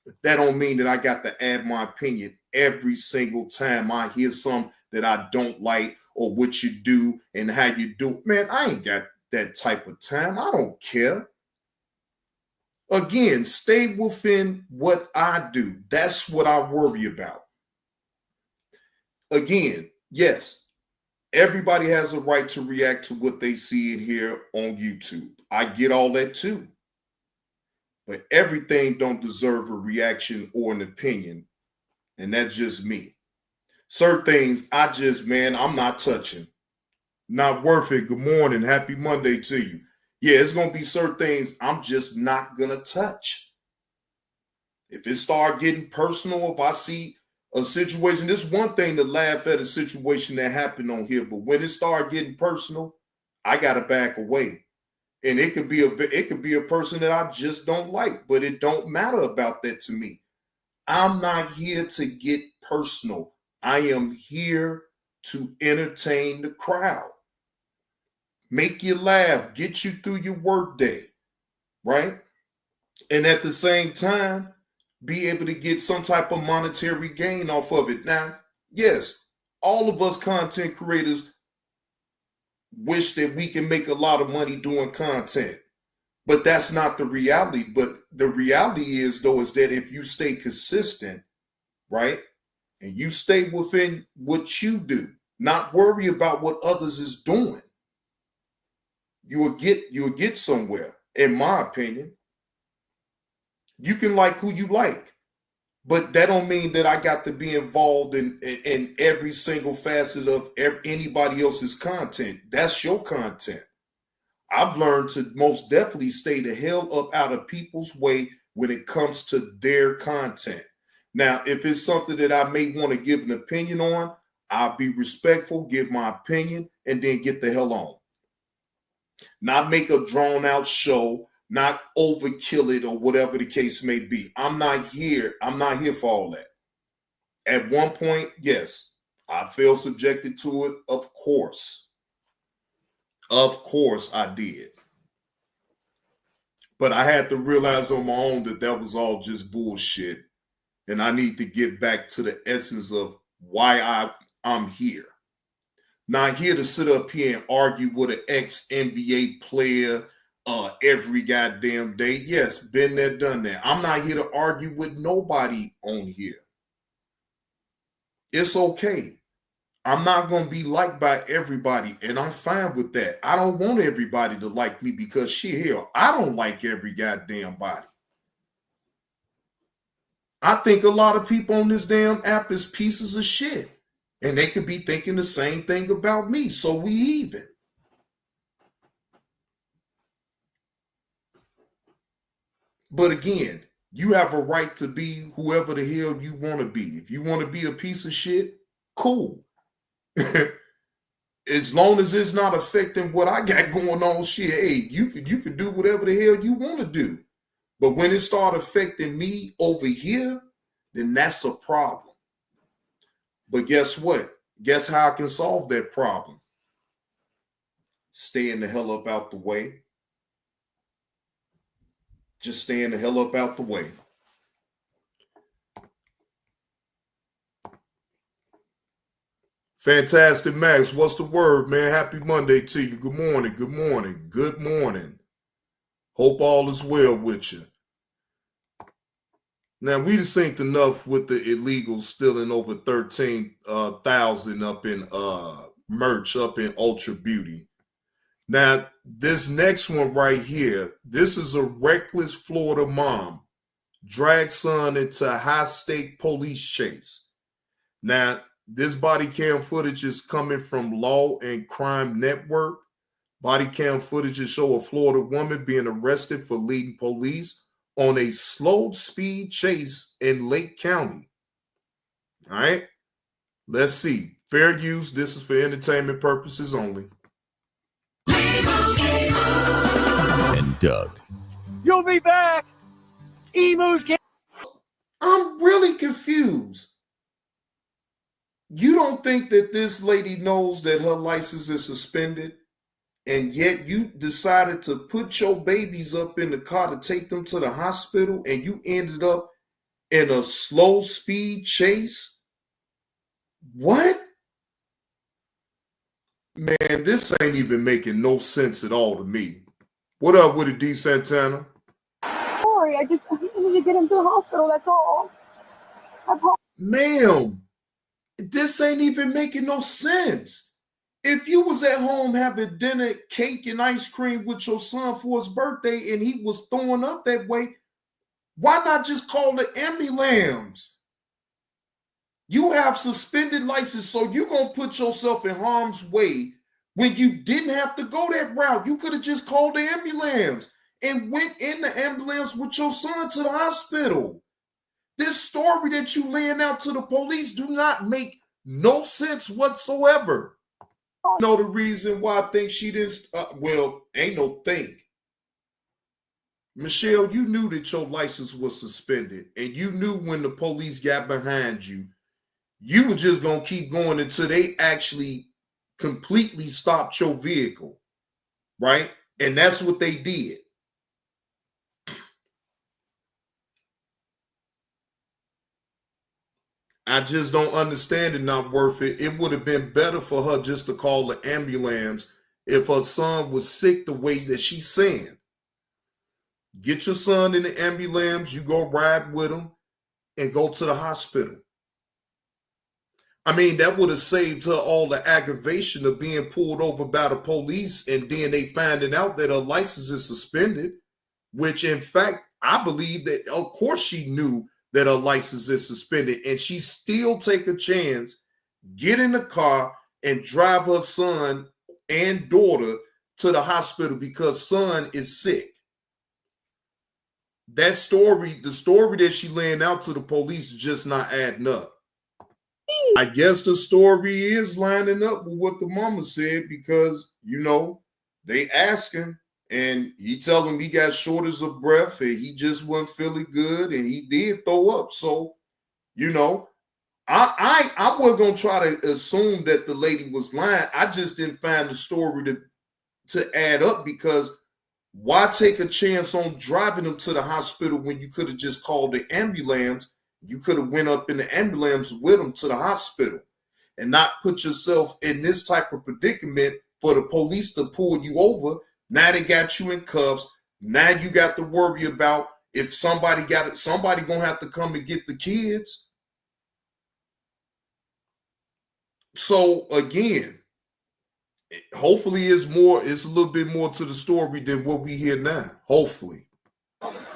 But that don't mean that I got to add my opinion every single time I hear something that I don't like or what you do and how you do. Man, I ain't got that type of time. I don't care. Again, stay within what I do. That's what I worry about. Again, yes, everybody has a right to react to what they see and hear on YouTube. I get all that too. But everything don't deserve a reaction or an opinion. And that's just me. Certain things I'm not touching. Not worth it. Good morning. Happy Monday to you. Yeah, it's going to be certain things I'm just not going to touch. If it start getting personal, if I see a situation, this one thing to laugh at a situation that happened on here, but when it start getting personal, I got to back away. And it could be a person that I just don't like, but it don't matter about that to me. I'm not here to get personal. I am here to entertain the crowd. Make you laugh, get you through your workday, right? And at the same time, be able to get some type of monetary gain off of it. Now, yes, all of us content creators wish that we can make a lot of money doing content, but that's not the reality. But the reality is, though, is that if you stay consistent, right, and you stay within what you do, not worry about what others is doing, you'll get somewhere, in my opinion. You can like who you like, but that don't mean that I got to be involved in every single facet of anybody else's content. That's your content. I've learned to most definitely stay the hell up out of people's way when it comes to their content. Now, if it's something that I may want to give an opinion on, I'll be respectful, give my opinion, and then get the hell on. Not make a drawn out show, not overkill it or whatever the case may be. I'm not here for all that. At one point, yes, I felt subjected to it. Of course I did. But I had to realize on my own that was all just bullshit. And I need to get back to the essence of why I'm here. Not here to sit up here and argue with an ex-NBA player every goddamn day. Yes, been there, done that. I'm not here to argue with nobody on here. It's okay. I'm not going to be liked by everybody, and I'm fine with that. I don't want everybody to like me because hell, I don't like every goddamn body. I think a lot of people on this damn app is pieces of shit. And they could be thinking the same thing about me. So we even. But again, you have a right to be whoever the hell you want to be. If you want to be a piece of shit, cool. As long as it's not affecting what I got going on, shit, hey, you can do whatever the hell you want to do. But when it start affecting me over here, then that's a problem. But guess what? Guess how I can solve that problem? Staying the hell up out the way. Just staying the hell up out the way. Fantastic Max, what's the word, man? Happy Monday to you. Good morning, good morning, good morning. Hope all is well with you. Now, we just synced enough with the illegals stealing over 13,000 up in merch up in Ultra Beauty. Now, this next one right here, this is a reckless Florida mom dragged son into a high-stake police chase. Now, this body cam footage is coming from Law and Crime Network. Body cam footage show a Florida woman being arrested for leading police on a slow speed chase in Lake County. All right, let's see. Fair use. This is for entertainment purposes only. And Doug. You'll be back. Emus can. I'm really confused. You don't think that this lady knows that her license is suspended? And yet you decided to put your babies up in the car to take them to the hospital, and you ended up in a slow speed chase? What? Man, this ain't even making no sense at all to me. What up with it, D. Santana? Sorry, I need to get him to the hospital, that's all. Ma'am, this ain't even making no sense. If you was at home having dinner, cake, and ice cream with your son for his birthday and he was throwing up that way, why not just call the ambulance? You have suspended license, so you're going to put yourself in harm's way when you didn't have to go that route. You could have just called the ambulance and went in the ambulance with your son to the hospital. This story that you laying out to the police do not make no sense whatsoever. You know the reason why I think she didn't, ain't no thing. Michelle, you knew that your license was suspended, and you knew when the police got behind you, you were just going to keep going until they actually completely stopped your vehicle, right? And that's what they did. I just don't understand it, not worth it. It would have been better for her just to call the ambulance if her son was sick the way that she's saying. Get your son in the ambulance, you go ride with him, and go to the hospital. I mean, that would have saved her all the aggravation of being pulled over by the police and then they finding out that her license is suspended, which in fact, I believe that, of course, she knew that her license is suspended, and she still take a chance, get in the car, and drive her son and daughter to the hospital because son is sick. that story, the story that she laying out to the police is just not adding up. I guess the story is lining up with what the mama said because, you know, they asking and he tell him he got shortness of breath and he just wasn't feeling good and he did throw up. So, you know, I wasn't going to try to assume that the lady was lying. I just didn't find the story to add up because why take a chance on driving them to the hospital when you could have just called the ambulance? You could have went up in the ambulance with them to the hospital and not put yourself in this type of predicament for the police to pull you over. Now they got you in cuffs. Now you got to worry about if somebody got it, somebody gonna have to come and get the kids. So again, hopefully it's a little bit more to the story than what we hear now. Hopefully.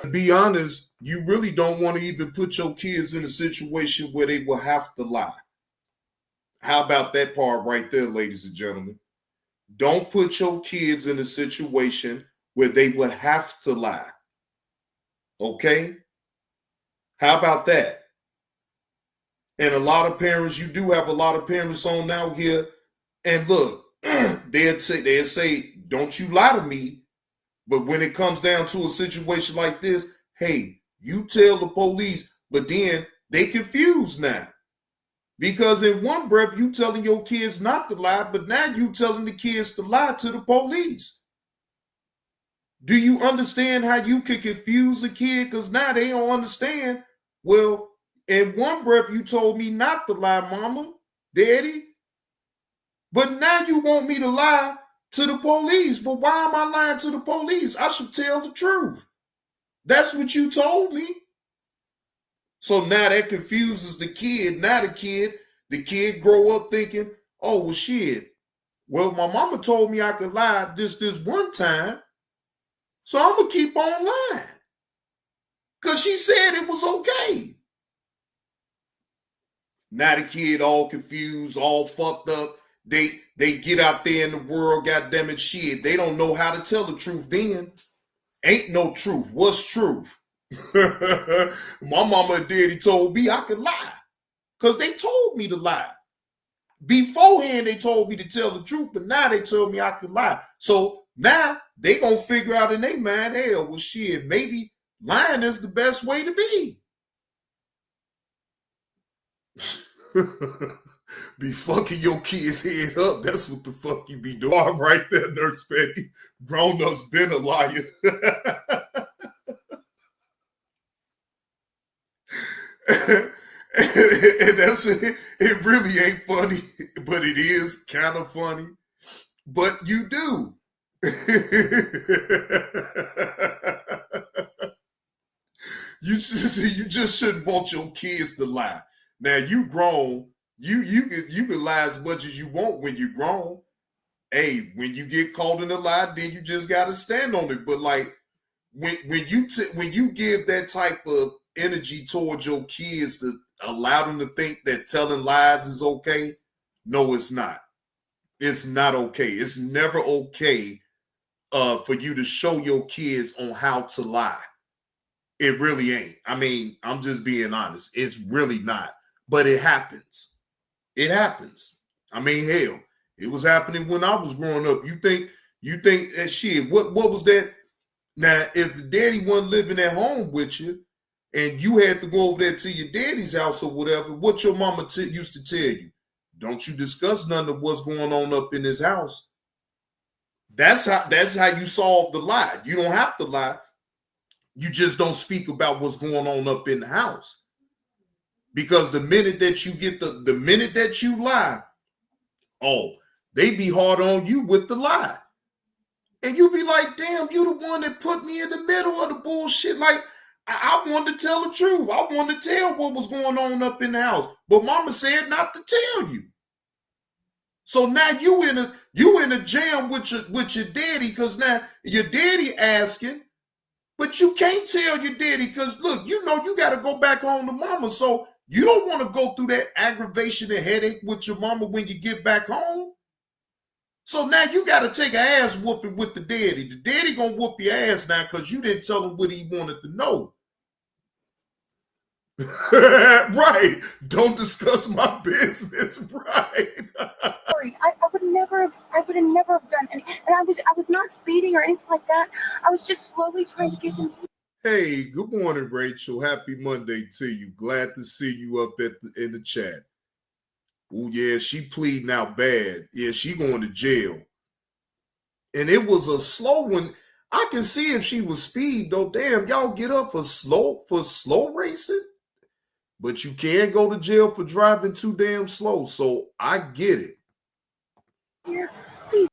To be honest, you really don't want to even put your kids in a situation where they will have to lie. How about that part right there, ladies and gentlemen? Don't put your kids in a situation where they would have to lie. Okay? How about that? And a lot of parents, you do have a lot of parents on out here, and look, they'll say, don't you lie to me. But when it comes down to a situation like this, hey, you tell the police, but then they confused now. Because in one breath, you telling your kids not to lie, but now you telling the kids to lie to the police. Do you understand how you can confuse a kid? Because now they don't understand. Well, in one breath, you told me not to lie, mama, daddy. But now you want me to lie to the police. But why am I lying to the police? I should tell the truth. That's what you told me. So now that confuses the kid. Now the kid grow up thinking, oh, well, shit. Well, my mama told me I could lie this one time. So I'm going to keep on lying. Because she said it was okay. Now the kid all confused, all fucked up. They get out there in the world, goddamn it, shit. They don't know how to tell the truth then. Ain't no truth. What's truth? My mama and daddy told me I could lie. Because they told me to lie. Beforehand, they told me to tell the truth, but now they told me I could lie. So now they gonna figure out in their mind, hell, well, shit, maybe lying is the best way to be. Be fucking your kids' head up. That's what the fuck you be doing right there, Nurse Betty. Grown-ups been a liar. And that's it. It really ain't funny, but it is kind of funny. But you do. You just shouldn't want your kids to lie. Now you grown. You can lie as much as you want when you're grown. Hey, when you get caught in a lie, then you just gotta stand on it. But like when you give that type of energy towards your kids to allow them to think that telling lies is okay, no, it's not. It's not okay. It's never okay for you to show your kids on how to lie. It really ain't. I mean, I'm just being honest. It's really not. But it happens. It happens. I mean, hell, it was happening when I was growing up. You think that shit, what was that? Now, if the daddy wasn't living at home with you and you had to go over there to your daddy's house or whatever, what your mama used to tell you? Don't you discuss none of what's going on up in his house. That's how you solve the lie. You don't have to lie. You just don't speak about what's going on up in the house. Because the minute that you get the minute that you lie, oh, they be hard on you with the lie. And you be like, damn, you the one that put me in the middle of the bullshit. Like, I wanted to tell the truth. I wanted to tell what was going on up in the house. But mama said not to tell you. So now you in a jam with your daddy, because now your daddy asking, but you can't tell your daddy because look, you know you got to go back home to mama. So you don't want to go through that aggravation and headache with your mama when you get back home. So now you got to take an ass whooping with the daddy. The daddy gonna whoop your ass now because you didn't tell him what he wanted to know. Right. Don't discuss my business. Right. Sorry, I would never have done any, and I was not speeding or anything like that. I was just slowly trying to get him. Hey, good morning, Rachel. Happy Monday to you. Glad to see you up in the chat. Oh, yeah, she pleading out bad. Yeah, she going to jail. And it was a slow one. I can see if she was speed, though. Damn, y'all get up for slow racing? But you can go to jail for driving too damn slow, so I get it. Here, please.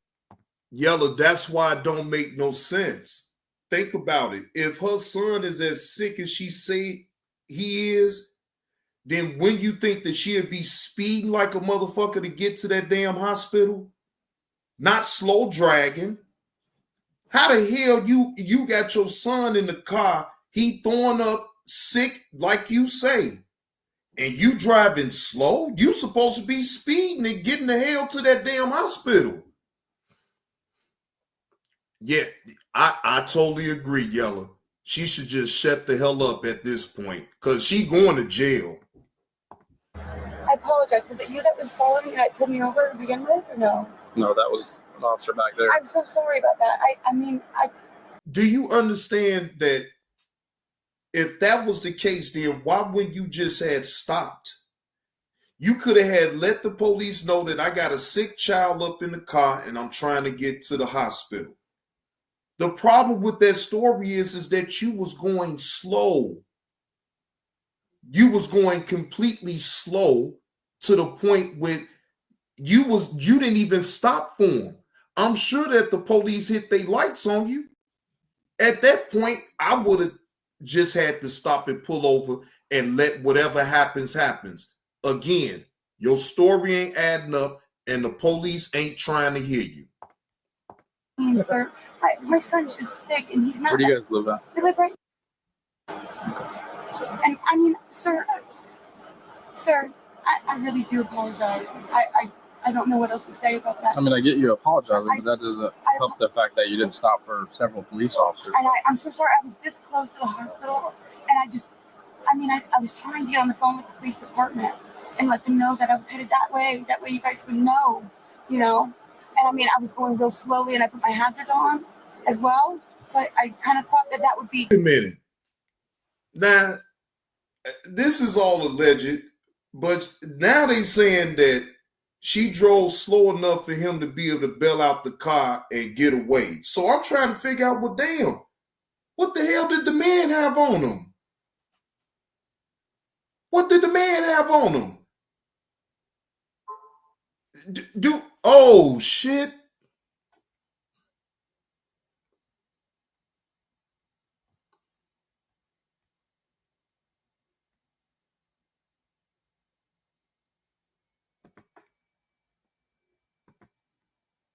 Yella, that's why it don't make no sense. Think about it. If her son is as sick as she say he is, then when you think that she'd be speeding like a motherfucker to get to that damn hospital, not slow dragging. How the hell you got your son in the car, he throwing up sick like you say, and you driving slow? You supposed to be speeding and getting the hell to that damn hospital. Yeah, I totally agree, Yella. She should just shut the hell up at this point because she going to jail. I apologize. Was it you that was following me and pulled me over to begin with, or no? No, that was an officer back there. I'm so sorry about that. I mean. Do you understand that if that was the case, then why wouldn't you just had stopped? You could have had let the police know that I got a sick child up in the car and I'm trying to get to the hospital. The problem with that story is that you was going slow. You was going completely slow to the point where you didn't even stop for them. I'm sure that the police hit their lights on you. At that point, I would have just had to stop and pull over and let whatever happens. Again, your story ain't adding up and the police ain't trying to hear you. Sir, my son's just sick and he's not. Where do you guys live at? We live right. And I mean, sir, I really do apologize. I don't know what else to say about that. I mean, I get you apologizing, but that doesn't help the fact that you didn't stop for several police officers. And I'm so sorry. I was this close to the hospital, and I was trying to get on the phone with the police department and let them know that I was headed that way. That way you guys would know, you know. And I mean, I was going real slowly, and I put my hazard on as well. So I kind of thought that would be. Wait a minute. Now, this is all alleged, but now they saying that she drove slow enough for him to be able to bail out the car and get away. So I'm trying to figure out, well, damn, what the hell did the man have on him? What did the man have on him? Oh, shit.